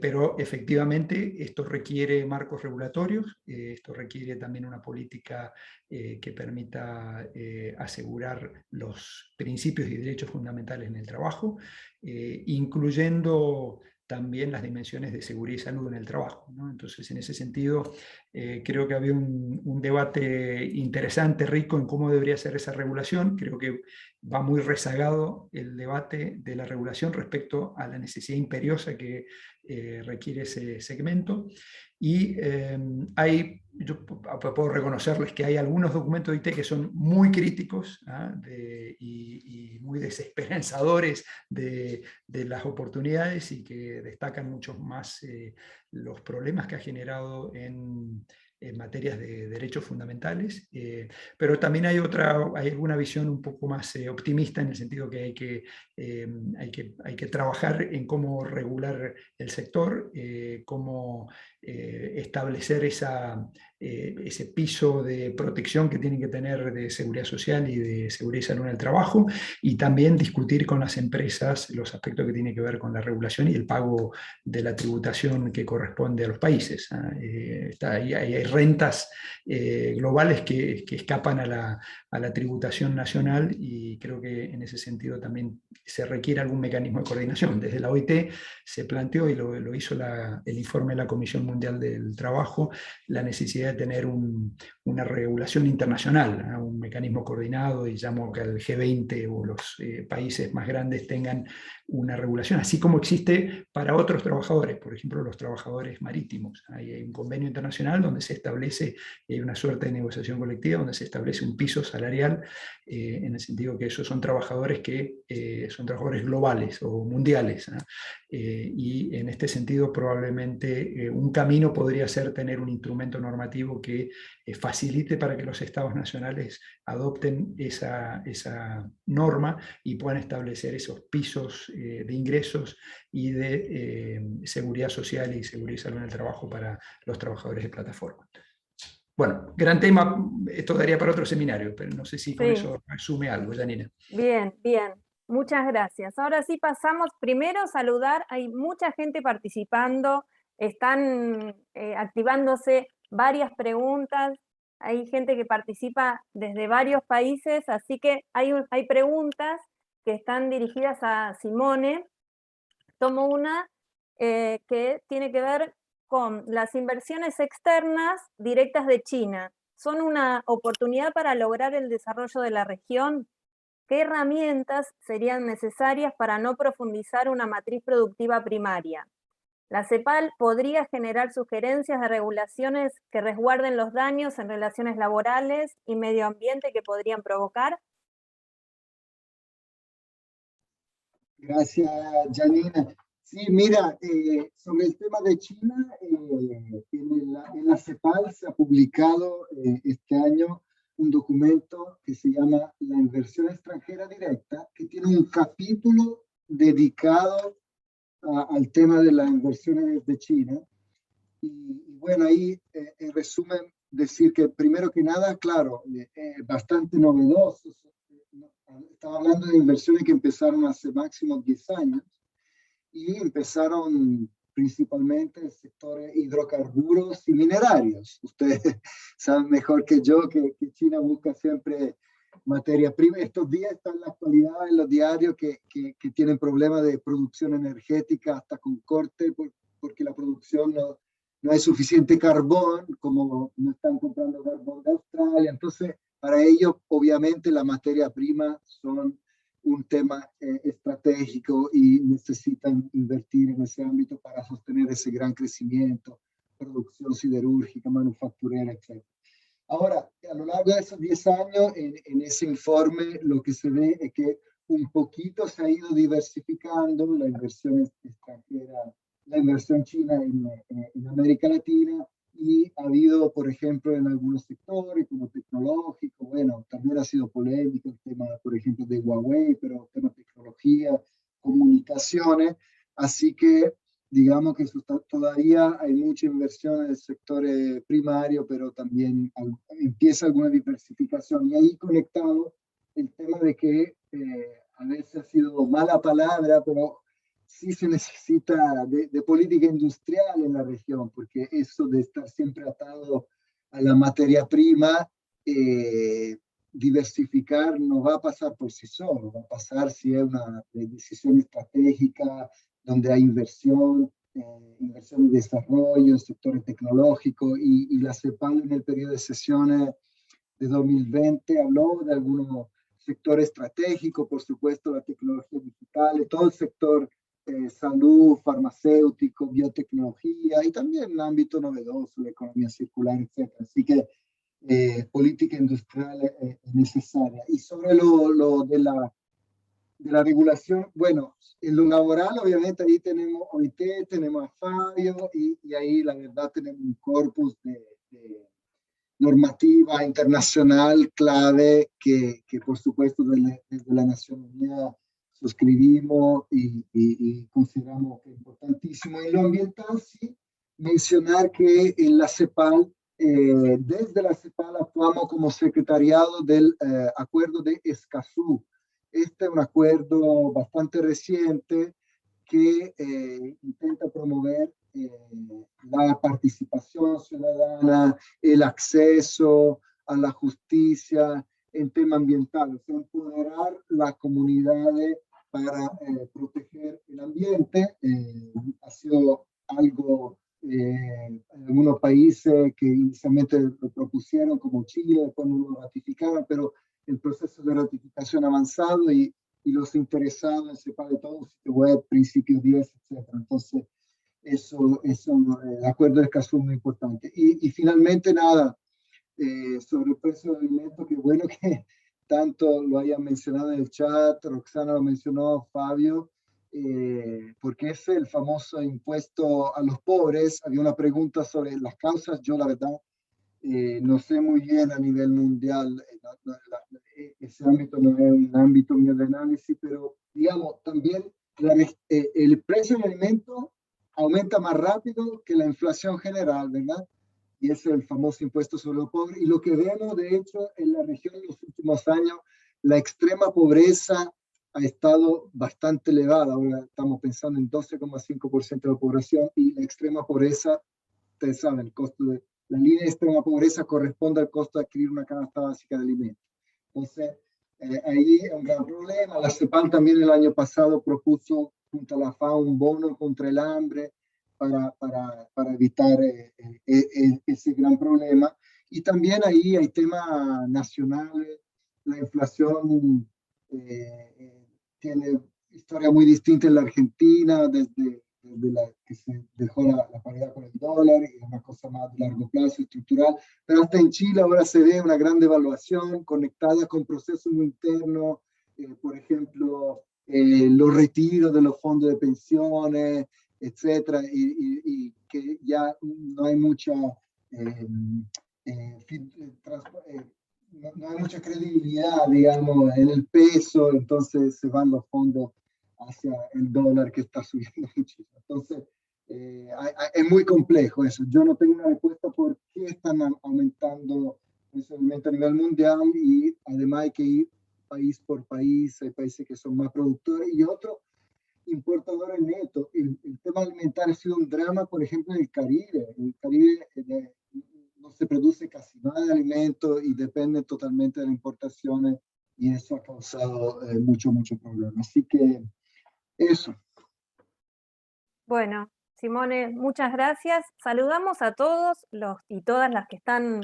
pero efectivamente esto requiere marcos regulatorios, esto requiere también una política que permita asegurar los principios y derechos fundamentales en el trabajo, incluyendo también las dimensiones de seguridad y salud en el trabajo, ¿no? Entonces, en ese sentido, creo que había un debate interesante, rico, en cómo debería ser esa regulación. Creo que va muy rezagado el debate de la regulación respecto a la necesidad imperiosa que requiere ese segmento. Y yo puedo reconocerles que hay algunos documentos de IT que son muy críticos, y muy desesperanzadores de las oportunidades, y que destacan mucho más los problemas que ha generado en materias de derechos fundamentales, pero también hay alguna visión un poco más optimista, en el sentido que hay que trabajar en cómo regular el sector, cómo establecer ese piso de protección que tienen que tener de seguridad social y de seguridad y salud en el trabajo, y también discutir con las empresas los aspectos que tienen que ver con la regulación y el pago de la tributación que corresponde a los países. Hay rentas globales que escapan a la tributación nacional, y creo que en ese sentido también se requiere algún mecanismo de coordinación. Desde la OIT se planteó, y lo hizo el informe de la Comisión Mundial del Trabajo, la necesidad de tener una regulación internacional, un mecanismo coordinado, y llamo que el G20 o los países más grandes tengan una regulación, así como existe para otros trabajadores, por ejemplo los trabajadores marítimos. Hay un convenio internacional donde se establece, hay una suerte de negociación colectiva donde se establece un piso salarial, en el sentido que esos son trabajadores que son trabajadores globales o mundiales, ¿no? Y en este sentido probablemente un camino podría ser tener un instrumento normativo que facilite para que los estados nacionales adopten esa norma y puedan establecer esos pisos de ingresos y de seguridad social y seguridad y salud en el trabajo para los trabajadores de plataforma. Bueno, gran tema, esto daría para otro seminario, pero no sé si con eso resume algo, Janina. Bien, bien. Muchas gracias. Ahora sí pasamos primero a saludar. Hay mucha gente participando, están activándose varias preguntas. Hay gente que participa desde varios países, así que hay preguntas que están dirigidas a Simone. Tomo una que tiene que ver con las inversiones externas directas de China. ¿Son una oportunidad para lograr el desarrollo de la región? ¿Qué herramientas serían necesarias para no profundizar una matriz productiva primaria? La CEPAL podría generar sugerencias de regulaciones que resguarden los daños en relaciones laborales y medio ambiente que podrían provocar. Gracias, Janina. Sí, mira, sobre el tema de China, en la CEPAL se ha publicado este año un documento que se llama La inversión extranjera directa, que tiene un capítulo dedicado al tema de las inversiones de China. Y bueno, ahí en resumen decir que primero que nada, claro, bastante novedoso. Estaba hablando de inversiones que empezaron hace máximo 10 años y empezaron principalmente en sectores hidrocarburos y minerarios. Ustedes saben mejor que yo que China busca siempre materia prima. Estos días está en la actualidad en los diarios que tienen problemas de producción energética hasta con corte porque la producción no hay suficiente carbón, como no están comprando carbón de Australia. Entonces, para ellos, obviamente, la materia prima son un tema estratégico y necesitan invertir en ese ámbito para sostener ese gran crecimiento, producción siderúrgica, manufacturera, etc. Ahora, a lo largo de esos 10 años, en ese informe, lo que se ve es que un poquito se ha ido diversificando la inversión extranjera, la inversión china en América Latina, y ha habido, por ejemplo, en algunos sectores como tecnológico, bueno, también ha sido polémico el tema, por ejemplo, de Huawei, pero tema tecnología, comunicaciones, así que digamos que todavía hay mucha inversión en el sector primario, pero también empieza alguna diversificación. Y ahí conectado el tema de que a veces ha sido mala palabra, pero sí se necesita de política industrial en la región, porque eso de estar siempre atado a la materia prima, diversificar no va a pasar por sí solo, va a pasar si es una decisión estratégica, donde hay inversión y desarrollo en sectores tecnológicos, y la CEPAL en el periodo de sesiones de 2020 habló de algunos sectores estratégicos, por supuesto la tecnología digital, todo el sector salud, farmacéutico, biotecnología, y también un ámbito novedoso, la economía circular, etc. Así que política industrial es necesaria. Y sobre lo de la regulación, bueno, en lo laboral obviamente ahí tenemos OIT, tenemos a Fabio, y ahí la verdad tenemos un corpus de normativa internacional clave que por supuesto desde la Nación Unida suscribimos y consideramos que es importantísimo. En lo ambiental, sí, mencionar que en la CEPAL, desde la CEPAL actuamos como secretariado del acuerdo de Escazú. Este es un acuerdo bastante reciente que intenta promover la participación ciudadana, el acceso a la justicia en tema ambiental, o sea, empoderar las comunidades para proteger el ambiente. Ha sido algo en algunos países que inicialmente lo propusieron, como Chile, después no lo ratificaron, pero el proceso de ratificación ha avanzado y los interesados en CEPAL de todo, sitio web, principio 10, etc. Entonces, eso el acuerdo de Escazú es muy importante. Y finalmente, nada, sobre el precio de alimentos, que bueno que tanto lo hayan mencionado en el chat, Roxana lo mencionó, Fabio, porque es el famoso impuesto a los pobres. Había una pregunta sobre las causas, yo la verdad no sé muy bien a nivel mundial, ese ámbito no es un ámbito mío de análisis, pero digamos, también el precio del alimento aumenta más rápido que la inflación general, ¿verdad? Y ese es el famoso impuesto sobre los pobres. Y lo que vemos, de hecho, en la región en los últimos años, la extrema pobreza ha estado bastante elevada. Ahora estamos pensando en 12,5% de la población, y la extrema pobreza, ustedes saben, el costo de la línea de extrema pobreza corresponde al costo de adquirir una canasta básica de alimentos. Entonces, ahí es un gran problema. La CEPAL también el año pasado propuso junto a la FAO un bono contra el hambre para evitar ese gran problema. Y también ahí hay temas nacionales, la inflación tiene historia muy distinta en la Argentina, desde la que se dejó la paridad con el dólar, y una cosa más de largo plazo, estructural, pero hasta en Chile ahora se ve una gran devaluación conectada con procesos muy internos, por ejemplo, los retiros de los fondos de pensiones, etcétera, y que ya no hay mucha no hay mucha credibilidad, digamos, en el peso, entonces se van los fondos hacia el dólar que está subiendo muchísimo. Entonces, es muy complejo eso. Yo no tengo una respuesta por qué están aumentando ese aumento a nivel mundial, y además hay que ir país por país. Hay países que son más productores y otros importadores netos. El tema alimentario ha sido un drama, por ejemplo, en el Caribe. En el Caribe no se produce casi nada de alimentos y depende totalmente de las importaciones, y eso ha causado mucho problema. Así que eso. Bueno, Simone, muchas gracias. Saludamos a todos los y todas las que están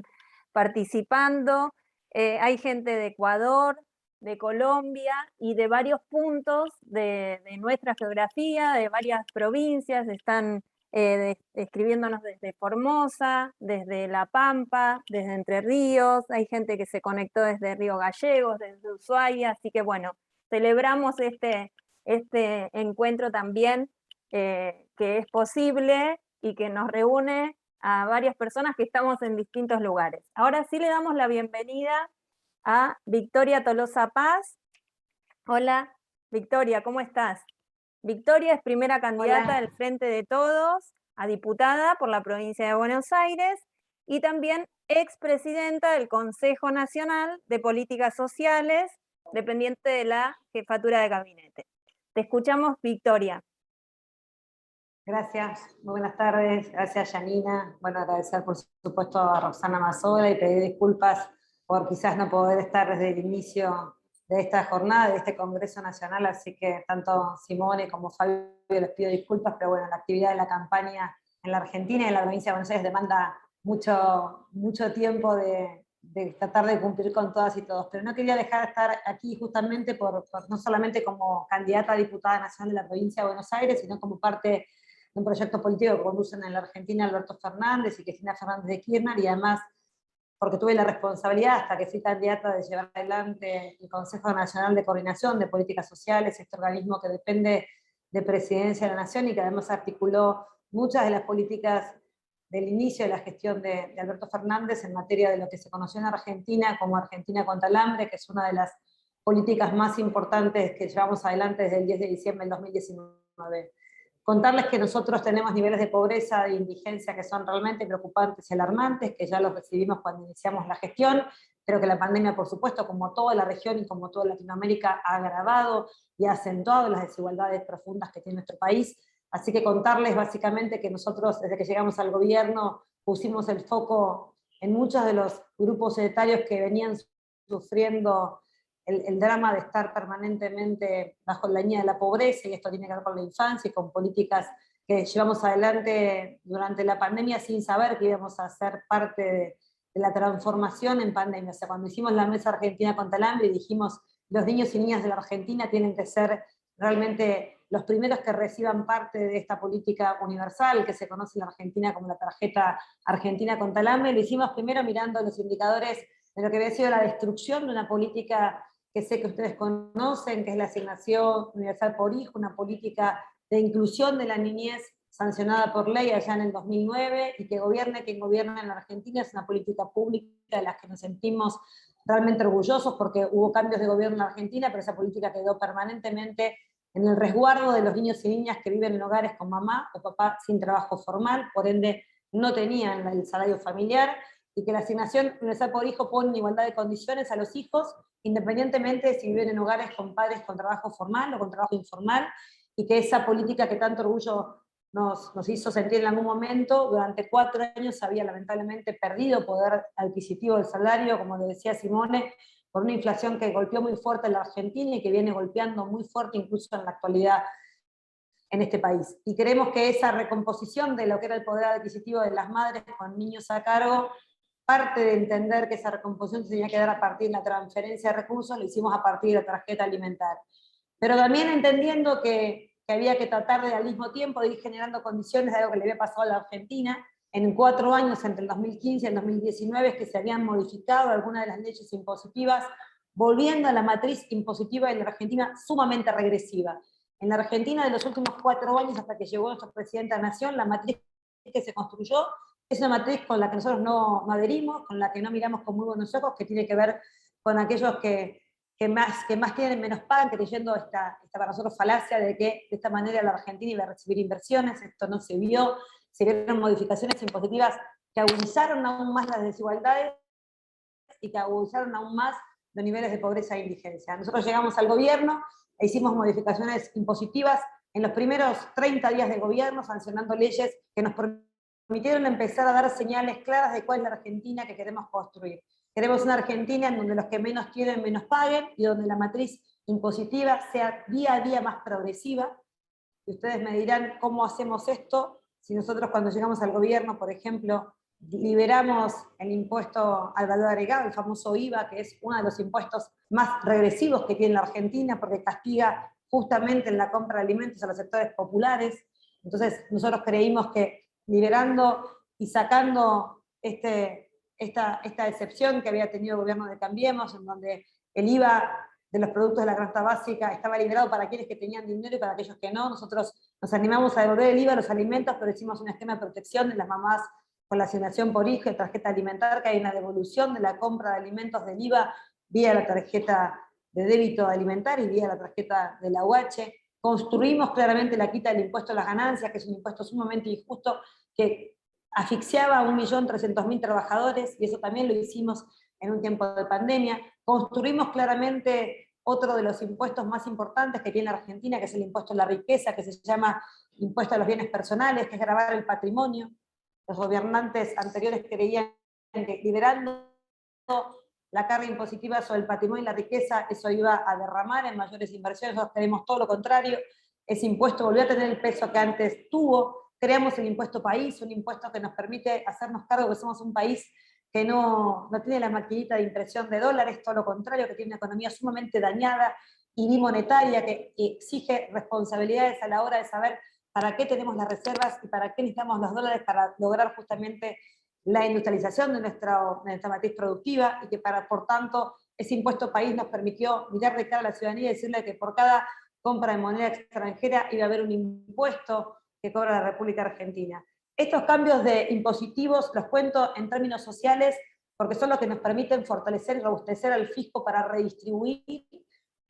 participando. Hay gente de Ecuador, de Colombia y de varios puntos de nuestra geografía, de varias provincias. Están escribiéndonos desde Formosa, desde La Pampa, desde Entre Ríos. Hay gente que se conectó desde Río Gallegos, desde Ushuaia. Así que bueno, celebramos este encuentro también, que es posible y que nos reúne a varias personas que estamos en distintos lugares. Ahora sí le damos la bienvenida a Victoria Tolosa Paz. Hola, Victoria, ¿cómo estás? Victoria es primera candidata del Frente de Todos a diputada por la provincia de Buenos Aires y también expresidenta del Consejo Nacional de Políticas Sociales, dependiente de la Jefatura de Gabinete. Te escuchamos, Victoria. Gracias, muy buenas tardes. Gracias, Janina. Bueno, agradecer por supuesto a Roxana Mazzola y pedir disculpas por quizás no poder estar desde el inicio de esta jornada, de este Congreso Nacional, así que tanto Simone como Fabio les pido disculpas, pero bueno, la actividad de la campaña en la Argentina y en la provincia de Buenos Aires demanda mucho tiempo de tratar de cumplir con todas y todos, pero no quería dejar de estar aquí justamente por no solamente como candidata a diputada nacional de la provincia de Buenos Aires, sino como parte de un proyecto político que conducen en la Argentina Alberto Fernández y Cristina Fernández de Kirchner, y además porque tuve la responsabilidad, hasta que fui candidata, de llevar adelante el Consejo Nacional de Coordinación de Políticas Sociales, este organismo que depende de Presidencia de la Nación y que además articuló muchas de las políticas del inicio de la gestión de Alberto Fernández en materia de lo que se conoció en Argentina como Argentina contra el hambre, que es una de las políticas más importantes que llevamos adelante desde el 10 de diciembre del 2019. Contarles que nosotros tenemos niveles de pobreza, de indigencia que son realmente preocupantes y alarmantes, que ya los recibimos cuando iniciamos la gestión, pero que la pandemia, por supuesto, como toda la región y como toda Latinoamérica, ha agravado y ha acentuado las desigualdades profundas que tiene nuestro país. Así que contarles básicamente que nosotros, desde que llegamos al gobierno, pusimos el foco en muchos de los grupos etarios que venían sufriendo el drama de estar permanentemente bajo la línea de la pobreza, y esto tiene que ver con la infancia y con políticas que llevamos adelante durante la pandemia sin saber que íbamos a ser parte de la transformación en pandemia. O sea, cuando hicimos la Mesa Argentina contra el Hambre y dijimos los niños y niñas de la Argentina tienen que ser realmente los primeros que reciban parte de esta política universal que se conoce en la Argentina como la tarjeta Argentina contra el Hambre, lo hicimos primero mirando los indicadores de lo que había sido la destrucción de una política que sé que ustedes conocen, que es la asignación universal por hijo, una política de inclusión de la niñez sancionada por ley allá en el 2009, y que gobierne quien gobierna en la Argentina, es una política pública de la que nos sentimos realmente orgullosos porque hubo cambios de gobierno en la Argentina, pero esa política quedó permanentemente en el resguardo de los niños y niñas que viven en hogares con mamá o papá sin trabajo formal, por ende no tenían el salario familiar, y que la asignación universal por hijo pone en igualdad de condiciones a los hijos, independientemente de si viven en hogares con padres con trabajo formal o con trabajo informal, y que esa política que tanto orgullo nos hizo sentir en algún momento, durante 4 años había lamentablemente perdido poder adquisitivo del salario, como le decía Simone, por una inflación que golpeó muy fuerte en la Argentina y que viene golpeando muy fuerte incluso en la actualidad en este país. Y creemos que esa recomposición de lo que era el poder adquisitivo de las madres con niños a cargo, parte de entender que esa recomposición se tenía que dar a partir de la transferencia de recursos, lo hicimos a partir de la tarjeta alimentaria. Pero también entendiendo que había que tratar de al mismo tiempo de ir generando condiciones de algo que le había pasado a la Argentina, en 4 años, entre el 2015 y el 2019, es que se habían modificado algunas de las leyes impositivas, volviendo a la matriz impositiva en la Argentina sumamente regresiva. En la Argentina, de los últimos 4 años, hasta que llegó nuestro presidente de la Nación, la matriz que se construyó es una matriz con la que nosotros no adherimos, con la que no miramos con muy buenos ojos, que tiene que ver con aquellos que más tienen menos pagan, creyendo esta para nosotros falacia de que de esta manera la Argentina iba a recibir inversiones. Esto no se vio, se vieron modificaciones impositivas que agudizaron aún más las desigualdades y que agudizaron aún más los niveles de pobreza e indigencia. Nosotros llegamos al gobierno e hicimos modificaciones impositivas en los primeros 30 días de gobierno, sancionando leyes que nos permitieron empezar a dar señales claras de cuál es la Argentina que queremos construir. Queremos una Argentina en donde los que menos tienen menos paguen y donde la matriz impositiva sea día a día más progresiva. Y ustedes me dirán cómo hacemos esto si nosotros cuando llegamos al gobierno, por ejemplo, liberamos el impuesto al valor agregado, el famoso IVA, que es uno de los impuestos más regresivos que tiene la Argentina porque castiga justamente en la compra de alimentos a los sectores populares. Entonces nosotros creímos que liberando y sacando esta excepción que había tenido el gobierno de Cambiemos, en donde el IVA de los productos de la canasta básica estaba liberado para aquellos que tenían dinero y para aquellos que no. Nosotros nos animamos a devolver el IVA a los alimentos, pero hicimos un esquema de protección de las mamás con la asignación por hijo, tarjeta alimentaria, que hay una devolución de la compra de alimentos del IVA vía la tarjeta de débito alimentario y vía la tarjeta de la UH. Construimos claramente la quita del impuesto a las ganancias, que es un impuesto sumamente injusto, que asfixiaba a 1.300.000 trabajadores, y eso también lo hicimos en un tiempo de pandemia. Construimos claramente otro de los impuestos más importantes que tiene la Argentina, que es el impuesto a la riqueza, que se llama impuesto a los bienes personales, que es gravar el patrimonio. Los gobernantes anteriores creían que liberando la carga impositiva sobre el patrimonio y la riqueza, eso iba a derramar en mayores inversiones. Nosotros tenemos todo lo contrario. Ese impuesto volvió a tener el peso que antes tuvo. Creamos el impuesto país, un impuesto que nos permite hacernos cargo que somos un país que no tiene la maquinita de impresión de dólares, todo lo contrario, que tiene una economía sumamente dañada y bimonetaria, que exige responsabilidades a la hora de saber para qué tenemos las reservas y para qué necesitamos los dólares para lograr justamente la industrialización de nuestra matriz productiva, y que por tanto ese impuesto país nos permitió mirar de cara a la ciudadanía y decirle que por cada compra de moneda extranjera iba a haber un impuesto que cobra la República Argentina. Estos cambios de impositivos los cuento en términos sociales porque son los que nos permiten fortalecer y robustecer al fisco para redistribuir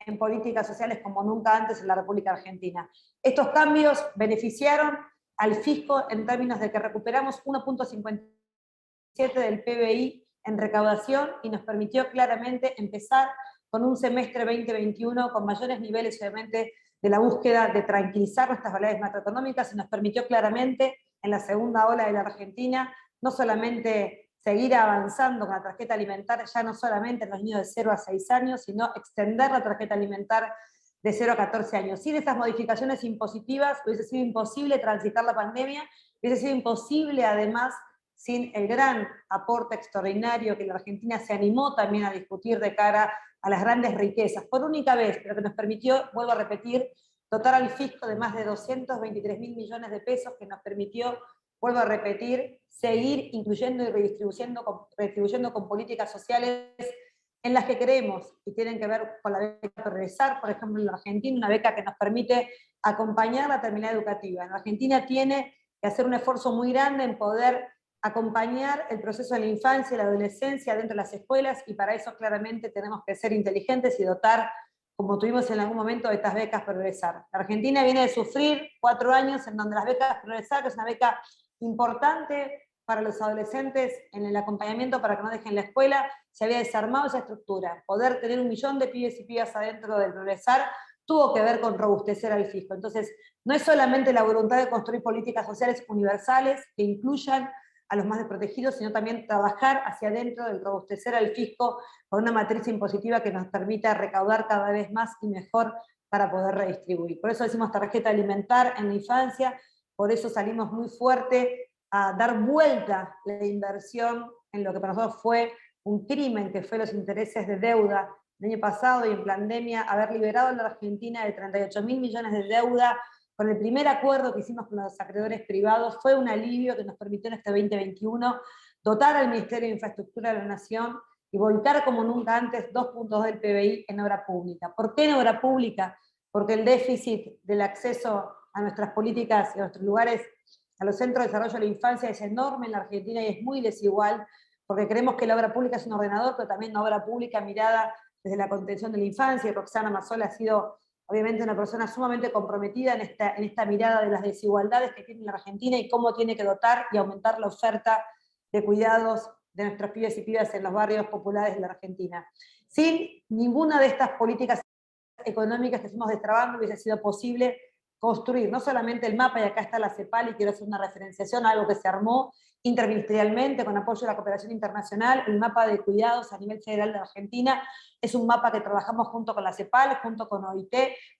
en políticas sociales como nunca antes en la República Argentina. Estos cambios beneficiaron al fisco en términos de que recuperamos 1.57 del PBI en recaudación y nos permitió claramente empezar con un semestre 2021 con mayores niveles obviamente de la búsqueda de tranquilizar nuestras variables macroeconómicas, y nos permitió claramente en la segunda ola de la Argentina no solamente seguir avanzando con la tarjeta alimentaria, ya no solamente en los niños de 0 a 6 años, sino extender la tarjeta alimentaria de 0 a 14 años. Sin esas modificaciones impositivas hubiese sido imposible transitar la pandemia, hubiese sido imposible además sin el gran aporte extraordinario que la Argentina se animó también a discutir de cara a las grandes riquezas, por única vez, pero que nos permitió, vuelvo a repetir, dotar al fisco de más de 223.000 millones de pesos, que nos permitió, vuelvo a repetir, seguir incluyendo y redistribuyendo con políticas sociales en las que creemos, y tienen que ver con la beca Progresar, por ejemplo, en la Argentina, una beca que nos permite acompañar la terminal educativa. En la Argentina tiene que hacer un esfuerzo muy grande en poder acompañar el proceso de la infancia y la adolescencia dentro de las escuelas, y para eso claramente tenemos que ser inteligentes y dotar, como tuvimos en algún momento, de estas becas Progresar. La Argentina viene de sufrir 4 años en donde las becas Progresar, que es una beca importante para los adolescentes en el acompañamiento para que no dejen la escuela, se había desarmado esa estructura. Poder tener 1 millón de pibes y pibas adentro del Progresar tuvo que ver con robustecer al fisco. Entonces, no es solamente la voluntad de construir políticas sociales universales que incluyan a los más desprotegidos, sino también trabajar hacia adentro del robustecer al fisco con una matriz impositiva que nos permita recaudar cada vez más y mejor para poder redistribuir. Por eso decimos tarjeta alimentar en la infancia, por eso salimos muy fuerte a dar vuelta la inversión en lo que para nosotros fue un crimen, que fue los intereses de deuda el año pasado y en pandemia, haber liberado a la Argentina de 38.000 millones de deuda. Con el primer acuerdo que hicimos con los acreedores privados fue un alivio que nos permitió en este 2021 dotar al Ministerio de Infraestructura de la Nación y volcar como nunca antes 2 puntos del PBI en obra pública. ¿Por qué en obra pública? Porque el déficit del acceso a nuestras políticas y a nuestros lugares, a los centros de desarrollo de la infancia, es enorme en la Argentina y es muy desigual, porque creemos que la obra pública es un ordenador, pero también una obra pública mirada desde la contención de la infancia, y Roxana Mazzola ha sido obviamente una persona sumamente comprometida en esta mirada de las desigualdades que tiene la Argentina y cómo tiene que dotar y aumentar la oferta de cuidados de nuestros pibes y pibas en los barrios populares de la Argentina. Sin ninguna de estas políticas económicas que fuimos destrabando hubiese sido posible construir no solamente el mapa, y acá está la CEPAL, y quiero hacer una referenciación a algo que se armó interministerialmente con apoyo de la cooperación internacional, el mapa de cuidados a nivel federal de Argentina. Es un mapa que trabajamos junto con la CEPAL, junto con OIT,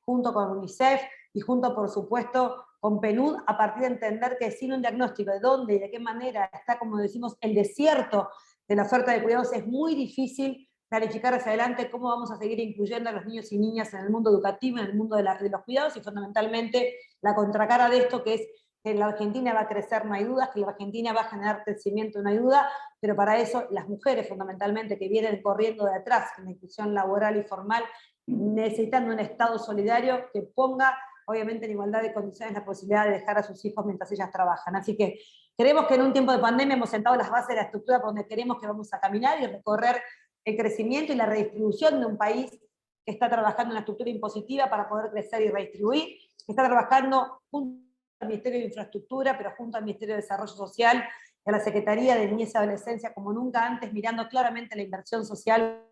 junto con UNICEF y junto, por supuesto, con PNUD, a partir de entender que sin un diagnóstico de dónde y de qué manera está, como decimos, el desierto de la oferta de cuidados, es muy difícil planificar hacia adelante cómo vamos a seguir incluyendo a los niños y niñas en el mundo educativo, en el mundo de los cuidados, y fundamentalmente la contracara de esto, que es que la Argentina va a crecer, no hay dudas, que la Argentina va a generar crecimiento, no hay duda, pero para eso las mujeres fundamentalmente que vienen corriendo de atrás en la inclusión laboral y formal, necesitan un Estado solidario que ponga obviamente en igualdad de condiciones la posibilidad de dejar a sus hijos mientras ellas trabajan. Así que creemos que en un tiempo de pandemia hemos sentado las bases de la estructura por donde queremos que vamos a caminar y recorrer el crecimiento y la redistribución de un país que está trabajando en una estructura impositiva para poder crecer y redistribuir, que está trabajando junto al Ministerio de Infraestructura, pero junto al Ministerio de Desarrollo Social y a la Secretaría de Niñez y Adolescencia como nunca antes, mirando claramente la inversión social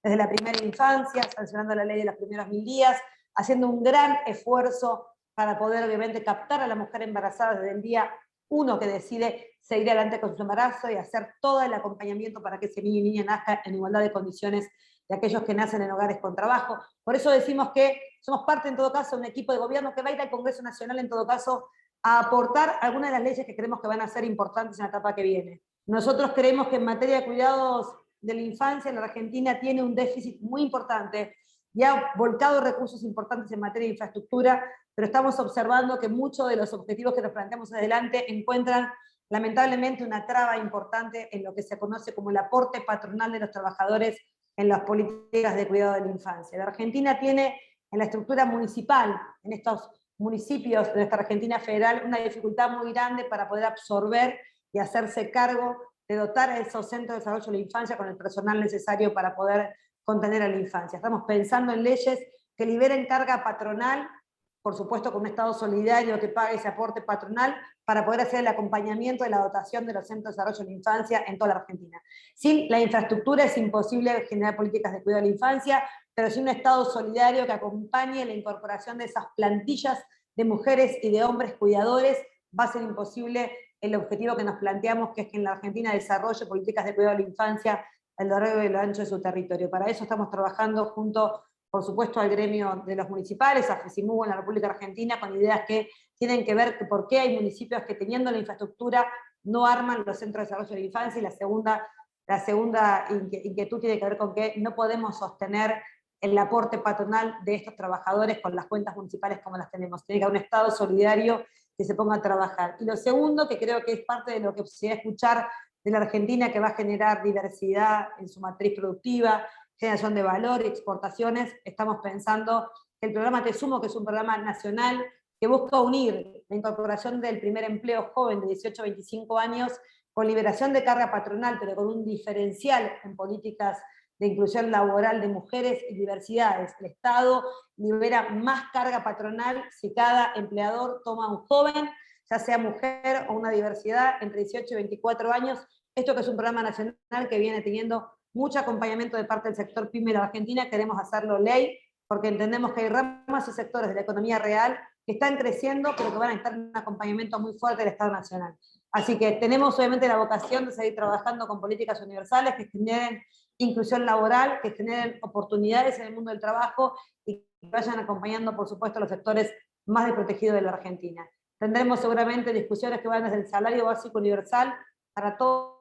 desde la primera infancia, sancionando la ley de los primeros 1000 días, haciendo un gran esfuerzo para poder obviamente captar a la mujer embarazada desde el día 1 que decide seguir adelante con su embarazo y hacer todo el acompañamiento para que ese niño y niña nazca en igualdad de condiciones de aquellos que nacen en hogares con trabajo. Por eso decimos que somos parte en todo caso de un equipo de gobierno que va a ir al Congreso Nacional en todo caso a aportar algunas de las leyes que creemos que van a ser importantes en la etapa que viene. Nosotros creemos que en materia de cuidados de la infancia la Argentina tiene un déficit muy importante y ha volcado recursos importantes en materia de infraestructura, pero estamos observando que muchos de los objetivos que nos planteamos adelante encuentran lamentablemente una traba importante en lo que se conoce como el aporte patronal de los trabajadores en las políticas de cuidado de la infancia. La Argentina tiene en la estructura municipal, en estos municipios de nuestra Argentina federal, una dificultad muy grande para poder absorber y hacerse cargo de dotar a esos centros de desarrollo de la infancia con el personal necesario para poder contener a la infancia. Estamos pensando en leyes que liberen carga patronal, por supuesto con un Estado solidario que pague ese aporte patronal, para poder hacer el acompañamiento de la dotación de los centros de desarrollo de la infancia en toda la Argentina. Sin la infraestructura es imposible generar políticas de cuidado de la infancia, pero sin un Estado solidario que acompañe la incorporación de esas plantillas de mujeres y de hombres cuidadores, va a ser imposible el objetivo que nos planteamos, que es que en la Argentina desarrolle políticas de cuidado de la infancia a lo largo y a lo ancho de su territorio. Para eso estamos trabajando junto, por supuesto, al gremio de los municipales, a FESIMUGO en la República Argentina, con ideas que tienen que ver con por qué hay municipios que teniendo la infraestructura no arman los centros de desarrollo de la infancia, y la segunda inquietud tiene que ver con que no podemos sostener el aporte patronal de estos trabajadores con las cuentas municipales como las tenemos. Tiene que haber un Estado solidario que se ponga a trabajar. Y lo segundo, que creo que es parte de lo que se va a escuchar de la Argentina, que va a generar diversidad en su matriz productiva, generación de valor y exportaciones, estamos pensando que el programa Te Sumo, que es un programa nacional que busca unir la incorporación del primer empleo joven de 18 a 25 años con liberación de carga patronal, pero con un diferencial en políticas de inclusión laboral de mujeres y diversidades. El Estado libera más carga patronal si cada empleador toma a un joven, ya sea mujer o una diversidad entre 18 y 24 años. Esto que es un programa nacional que viene teniendo mucho acompañamiento de parte del sector PYME de la Argentina, queremos hacerlo ley, porque entendemos que hay ramas y sectores de la economía real que están creciendo, pero que van a estar en un acompañamiento muy fuerte del Estado Nacional. Así que tenemos obviamente la vocación de seguir trabajando con políticas universales que generen inclusión laboral, que generen oportunidades en el mundo del trabajo y que vayan acompañando, por supuesto, a los sectores más desprotegidos de la Argentina. Tendremos seguramente discusiones que van desde el salario básico universal para toda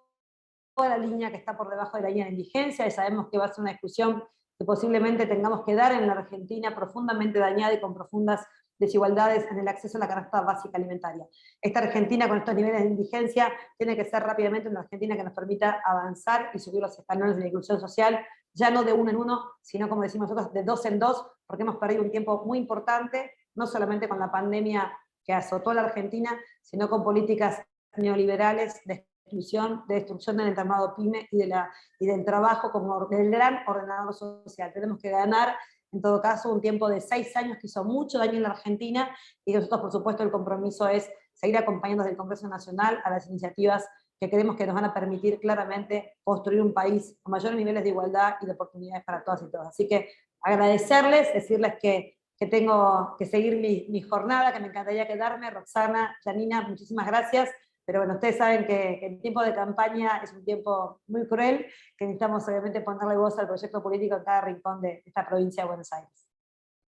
la línea que está por debajo de la línea de indigencia, y sabemos que va a ser una discusión que posiblemente tengamos que dar en la Argentina profundamente dañada y con profundas desigualdades en el acceso a la canasta básica alimentaria. Esta Argentina con estos niveles de indigencia tiene que ser rápidamente una Argentina que nos permita avanzar y subir los escalones de la inclusión social, ya no de uno en uno, sino como decimos nosotros, de dos en dos, porque hemos perdido un tiempo muy importante, no solamente con la pandemia que azotó a la Argentina, sino con políticas neoliberales de exclusión, de destrucción del entramado PYME y del trabajo como del gran ordenador social. Tenemos que ganar, en todo caso, un tiempo de 6 años que hizo mucho daño en la Argentina, y nosotros, por supuesto, el compromiso es seguir acompañando desde el Congreso Nacional a las iniciativas que creemos que nos van a permitir claramente construir un país con mayores niveles de igualdad y de oportunidades para todas y todos. Así que agradecerles, decirles que tengo que seguir mi jornada, que me encantaría quedarme. Roxana, Janina, muchísimas gracias. Pero bueno, ustedes saben que el tiempo de campaña es un tiempo muy cruel, que necesitamos obviamente ponerle voz al proyecto político en cada rincón de esta provincia de Buenos Aires.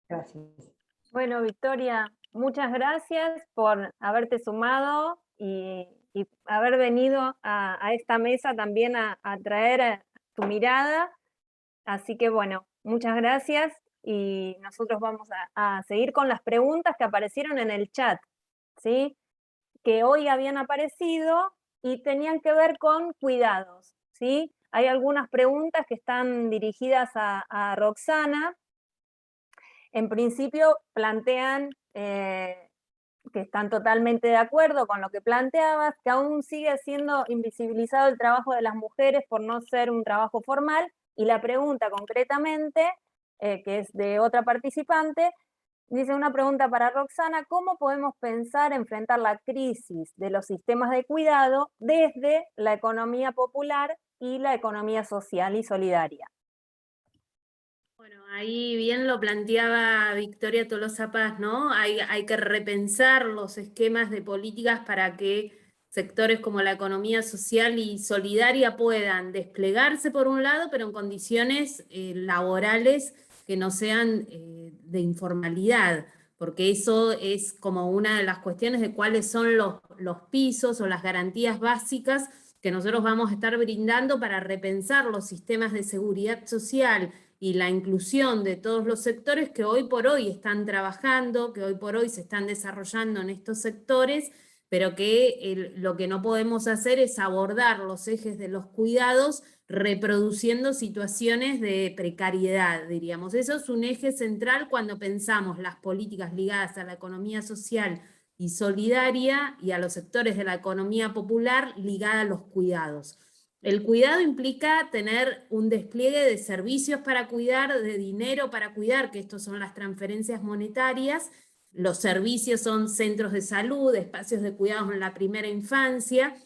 Gracias. Bueno, Victoria, muchas gracias por haberte sumado y haber venido a esta mesa también a traer tu mirada. Así que bueno, muchas gracias, y nosotros vamos a seguir con las preguntas que aparecieron en el chat, ¿sí? Que hoy habían aparecido y tenían que ver con cuidados, ¿sí? Hay algunas preguntas que están dirigidas a Roxana. En principio plantean que están totalmente de acuerdo con lo que planteabas, que aún sigue siendo invisibilizado el trabajo de las mujeres por no ser un trabajo formal, y la pregunta concretamente, que es de otra participante, dice una pregunta para Roxana: ¿cómo podemos pensar enfrentar la crisis de los sistemas de cuidado desde la economía popular y la economía social y solidaria? Bueno, ahí bien lo planteaba Victoria Tolosa Paz, ¿no? Hay que repensar los esquemas de políticas para que sectores como la economía social y solidaria puedan desplegarse por un lado, pero en condiciones laborales que no sean de informalidad, porque eso es como una de las cuestiones de cuáles son los pisos o las garantías básicas que nosotros vamos a estar brindando para repensar los sistemas de seguridad social y la inclusión de todos los sectores que hoy por hoy están trabajando, que hoy por hoy se están desarrollando en estos sectores, pero que lo que no podemos hacer es abordar los ejes de los cuidados reproduciendo situaciones de precariedad, diríamos. Eso es un eje central cuando pensamos las políticas ligadas a la economía social y solidaria y a los sectores de la economía popular ligada a los cuidados. El cuidado implica tener un despliegue de servicios para cuidar, de dinero para cuidar, que estos son las transferencias monetarias. Los servicios son centros de salud, espacios de cuidados en la primera infancia,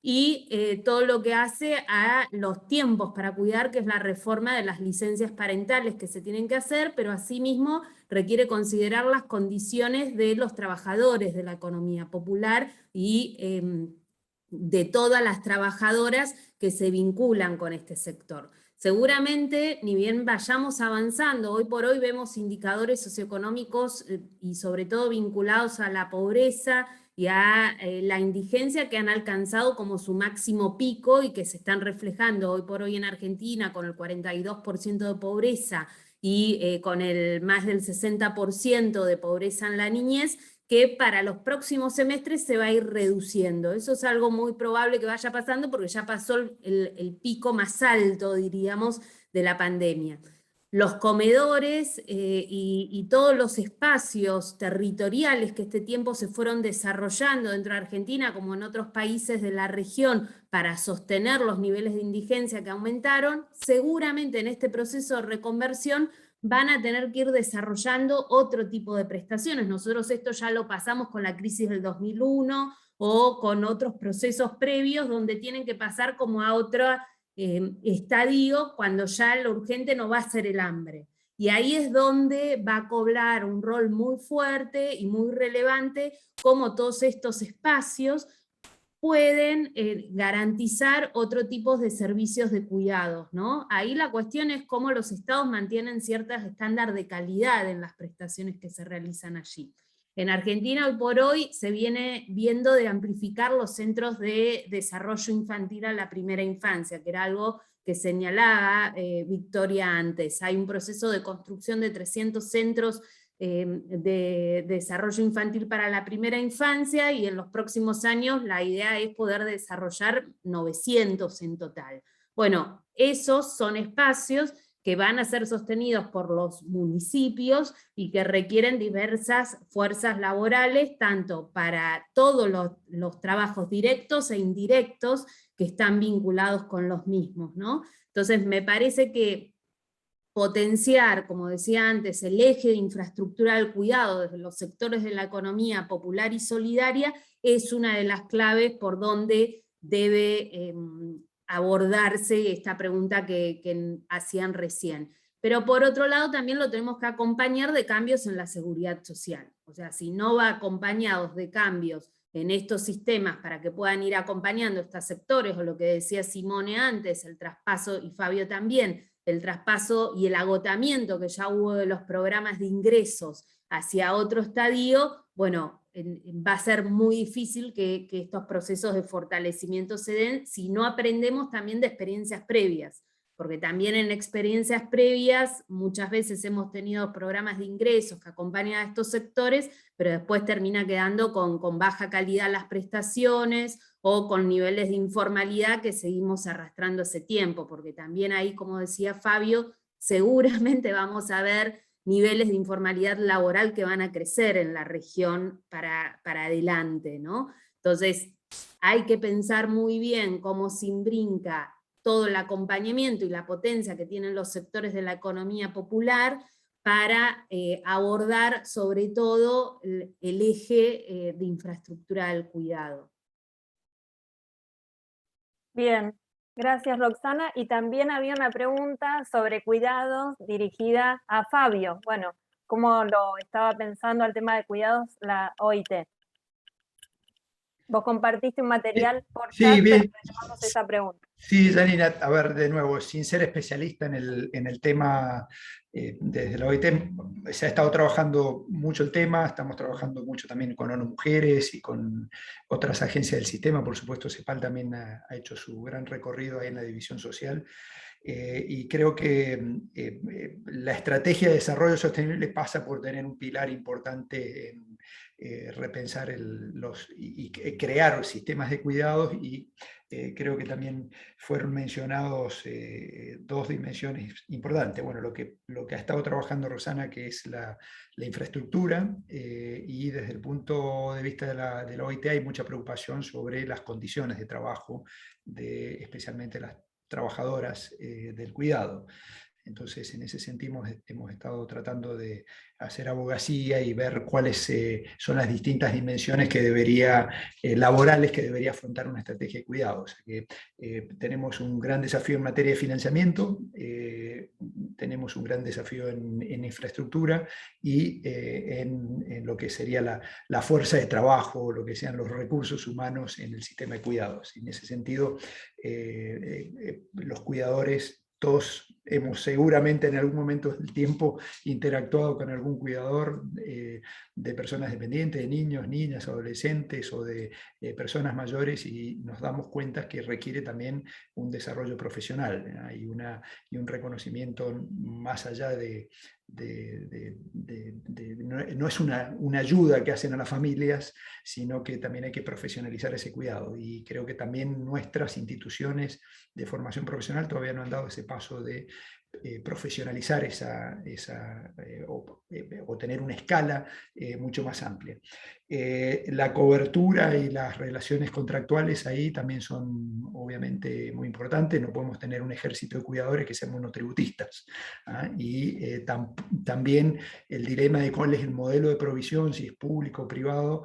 y todo lo que hace a los tiempos para cuidar, que es la reforma de las licencias parentales que se tienen que hacer, pero asimismo requiere considerar las condiciones de los trabajadores de la economía popular y de todas las trabajadoras que se vinculan con este sector. Seguramente, ni bien vayamos avanzando, hoy por hoy vemos indicadores socioeconómicos y sobre todo vinculados a la pobreza y a la indigencia que han alcanzado como su máximo pico y que se están reflejando hoy por hoy en Argentina con el 42% de pobreza y con el más del 60% de pobreza en la niñez, que para los próximos semestres se va a ir reduciendo. Eso es algo muy probable que vaya pasando porque ya pasó el pico más alto, diríamos, de la pandemia. Los comedores y todos los espacios territoriales que este tiempo se fueron desarrollando dentro de Argentina, como en otros países de la región, para sostener los niveles de indigencia que aumentaron, seguramente en este proceso de reconversión van a tener que ir desarrollando otro tipo de prestaciones. Nosotros esto ya lo pasamos con la crisis del 2001 o con otros procesos previos donde tienen que pasar como a otro estadio cuando ya lo urgente no va a ser el hambre. Y ahí es donde va a cobrar un rol muy fuerte y muy relevante como todos estos espacios pueden garantizar otro tipo de servicios de cuidados, ¿no? Ahí la cuestión es cómo los estados mantienen ciertos estándares de calidad en las prestaciones que se realizan allí. En Argentina hoy por hoy se viene viendo de amplificar los centros de desarrollo infantil a la primera infancia, que era algo que señalaba Victoria antes. Hay un proceso de construcción de 300 centros de desarrollo infantil para la primera infancia, y en los próximos años la idea es poder desarrollar 900 en total. Bueno, esos son espacios que van a ser sostenidos por los municipios y que requieren diversas fuerzas laborales, tanto para todos los trabajos directos e indirectos que están vinculados con los mismos, ¿no? Entonces me parece que potenciar, como decía antes, el eje de infraestructura del cuidado desde los sectores de la economía popular y solidaria es una de las claves por donde debe abordarse esta pregunta que hacían recién. Pero por otro lado también lo tenemos que acompañar de cambios en la seguridad social. O sea, si no va acompañados de cambios en estos sistemas para que puedan ir acompañando estos sectores, o lo que decía Simone antes, el traspaso, y Fabio también, el traspaso y el agotamiento que ya hubo de los programas de ingresos hacia otro estadio, bueno, va a ser muy difícil que estos procesos de fortalecimiento se den si no aprendemos también de experiencias previas, porque también en experiencias previas muchas veces hemos tenido programas de ingresos que acompañan a estos sectores, pero después termina quedando con baja calidad las prestaciones, o con niveles de informalidad que seguimos arrastrando ese tiempo, porque también ahí, como decía Fabio, seguramente vamos a ver niveles de informalidad laboral que van a crecer en la región para adelante, ¿no? Entonces, hay que pensar muy bien cómo se imbrinca todo el acompañamiento y la potencia que tienen los sectores de la economía popular para abordar sobre todo el eje de infraestructura del cuidado. Bien, gracias Roxana. Y también había una pregunta sobre cuidados dirigida a Fabio. Bueno, ¿cómo lo estaba pensando al tema de cuidados la OIT? Vos compartiste un material por chat, Sí, bien. pero tomamos esa pregunta. Sí, Janina, a ver, de nuevo, sin ser especialista en el tema, desde la OIT se ha estado trabajando mucho el tema, estamos trabajando mucho también con ONU Mujeres y con otras agencias del sistema, por supuesto CEPAL también ha hecho su gran recorrido ahí en la división social, y creo que la estrategia de desarrollo sostenible pasa por tener un pilar importante en repensar y crear sistemas de cuidados, y creo que también fueron mencionados dos dimensiones importantes. Bueno, lo que ha estado trabajando Rosana, que es la infraestructura, y desde el punto de vista de la OIT hay mucha preocupación sobre las condiciones de trabajo especialmente las trabajadoras del cuidado. Entonces, en ese sentido hemos estado tratando de hacer abogacía y ver cuáles son las distintas dimensiones laborales que debería afrontar una estrategia de cuidado. O sea que tenemos un gran desafío en materia de financiamiento, tenemos un gran desafío en infraestructura y en lo que sería la fuerza de trabajo, lo que sean los recursos humanos en el sistema de cuidados. En ese sentido, los cuidadores, todos hemos seguramente en algún momento del tiempo interactuado con algún cuidador de personas dependientes, de niños, niñas, adolescentes o de personas mayores, y nos damos cuenta que requiere también un desarrollo profesional, y un reconocimiento más allá no es una ayuda que hacen a las familias, sino que también hay que profesionalizar ese cuidado, y creo que también nuestras instituciones de formación profesional todavía no han dado ese paso de profesionalizar o tener una escala mucho más amplia. La cobertura y las relaciones contractuales ahí también son obviamente muy importantes. No podemos tener un ejército de cuidadores que sean monotributistas, y también el dilema de cuál es el modelo de provisión, si es público o privado,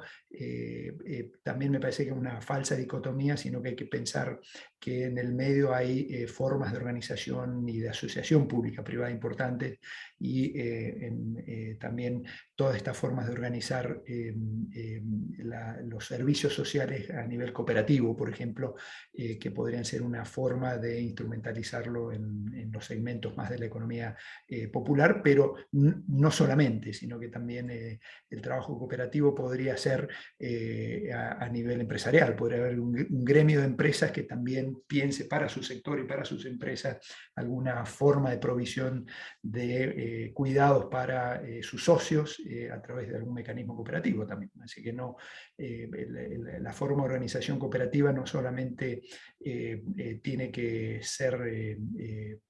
también me parece que es una falsa dicotomía, sino que hay que pensar que en el medio hay formas de organización y de asociación pública-privada importantes, y también todas estas formas de organizar los servicios sociales a nivel cooperativo, por ejemplo, que podrían ser una forma de instrumentalizarlo en los segmentos más de la economía popular, pero no solamente, sino que también el trabajo cooperativo podría ser a nivel empresarial. Podría haber un gremio de empresas que también piense para su sector y para sus empresas alguna forma de provisión de cuidados para sus socios a través de algún mecanismo cooperativo también. Así que no, la forma de organización cooperativa no solamente tiene que ser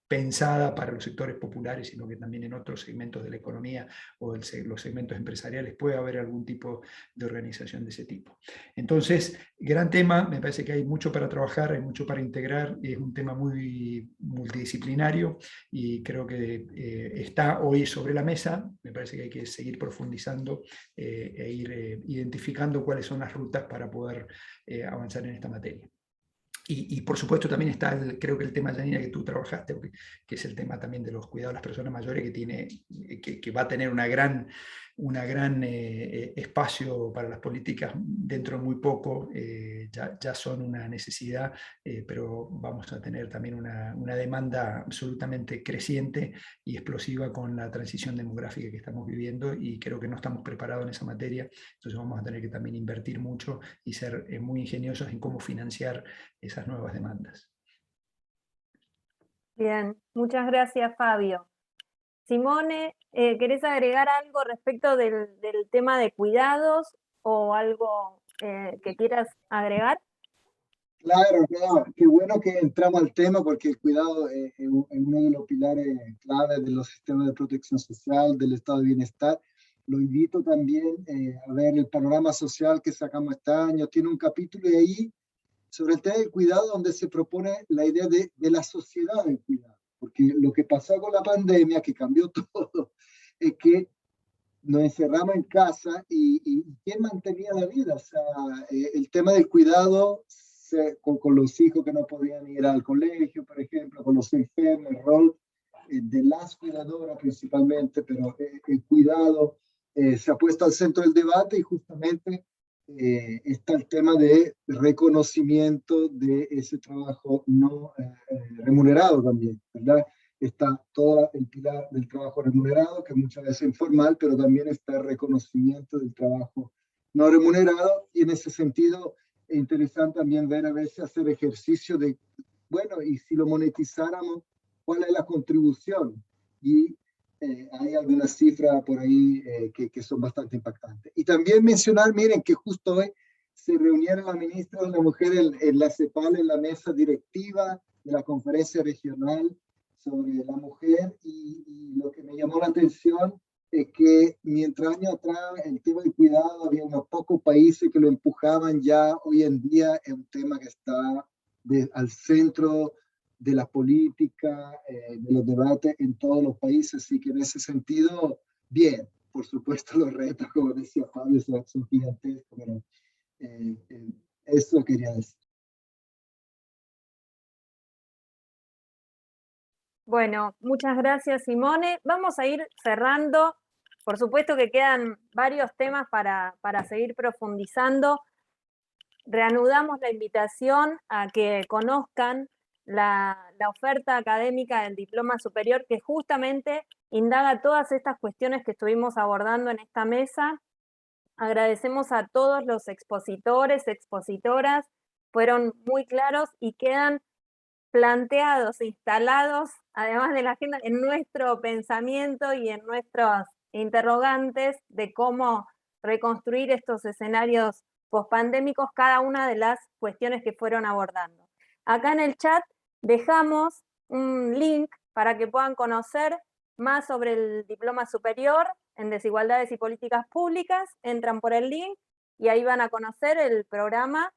pensada para los sectores populares, sino que también en otros segmentos de la economía o los segmentos empresariales puede haber algún tipo de organización de ese tipo. Entonces, gran tema, me parece que hay mucho para trabajar, hay mucho para integrar, es un tema muy multidisciplinario y creo que está hoy sobre la mesa. Me parece que hay que seguir profundizando e ir identificando cuáles son las rutas para poder avanzar en esta materia. Y por supuesto también está, creo que el tema, Janina, que tú trabajaste, que es el tema también de los cuidados de las personas mayores, que va a tener una gran espacio para las políticas dentro de muy poco. Ya son una necesidad, pero vamos a tener también una demanda absolutamente creciente y explosiva con la transición demográfica que estamos viviendo, y creo que no estamos preparados en esa materia. Entonces vamos a tener que también invertir mucho y ser muy ingeniosos en cómo financiar esas nuevas demandas. Bien, muchas gracias, Fabio. Simone, ¿querés agregar algo respecto del tema de cuidados o algo que quieras agregar? Claro, claro, qué bueno que entramos al tema porque el cuidado es uno de los pilares claves de los sistemas de protección social, del estado de bienestar. Lo invito también a ver el panorama social que sacamos este año. Tiene un capítulo ahí sobre el tema del cuidado donde se propone la idea de la sociedad del cuidado. Porque lo que pasó con la pandemia, que cambió todo, es que nos encerramos en casa y ¿quién mantenía la vida? O sea, el tema del cuidado con los hijos que no podían ir al colegio, por ejemplo, con los enfermos, el rol de las cuidadoras principalmente, pero el cuidado se ha puesto al centro del debate y justamente está el tema de reconocimiento de ese trabajo no remunerado también, ¿verdad? Está todo el pilar del trabajo remunerado, que muchas veces es informal, pero también está el reconocimiento del trabajo no remunerado, y en ese sentido es interesante también ver a veces hacer ejercicio de, bueno, y si lo monetizáramos, ¿cuál es la contribución? Y hay algunas cifras por ahí que son bastante impactantes. Y también mencionar, miren, que justo hoy se reunieron la ministra de la Mujer en la CEPAL, en la mesa directiva de la conferencia regional sobre la mujer, y lo que me llamó la atención es que mientras años atrás el tema del cuidado había unos pocos países que lo empujaban, ya hoy en día es un tema que está al centro de la política, de los debates en todos los países, así que en ese sentido, bien, por supuesto los retos, como decía Fabio, son gigantescos, pero eso quería decir. Bueno, muchas gracias, Simone. Vamos a ir cerrando. Por supuesto que quedan varios temas para seguir profundizando. Reanudamos la invitación a que conozcan la oferta académica del diploma superior, que justamente indaga todas estas cuestiones que estuvimos abordando en esta mesa. Agradecemos a todos los expositores, expositoras, fueron muy claros y quedan planteados, instalados, además de la agenda, en nuestro pensamiento y en nuestros interrogantes de cómo reconstruir estos escenarios pospandémicos, cada una de las cuestiones que fueron abordando. Acá en el chat dejamos un link para que puedan conocer más sobre el diploma superior en desigualdades y políticas públicas. Entran por el link y ahí van a conocer el programa,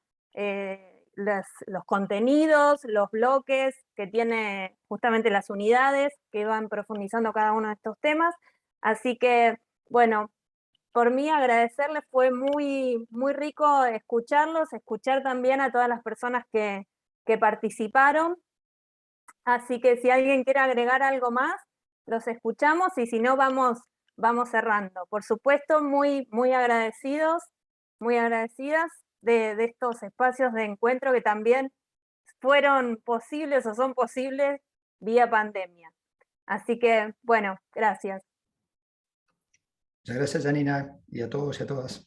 los contenidos, los bloques que tiene justamente las unidades que van profundizando cada uno de estos temas. Así que, bueno, por mí agradecerles, fue muy rico escucharlos, escuchar también a todas las personas que que participaron. Así que si alguien quiere agregar algo más, los escuchamos, y si no, vamos cerrando. Por supuesto, muy agradecidas de estos espacios de encuentro que también fueron posibles o son posibles vía pandemia. Así que, bueno, gracias. Muchas gracias, Janina, y a todos y a todas.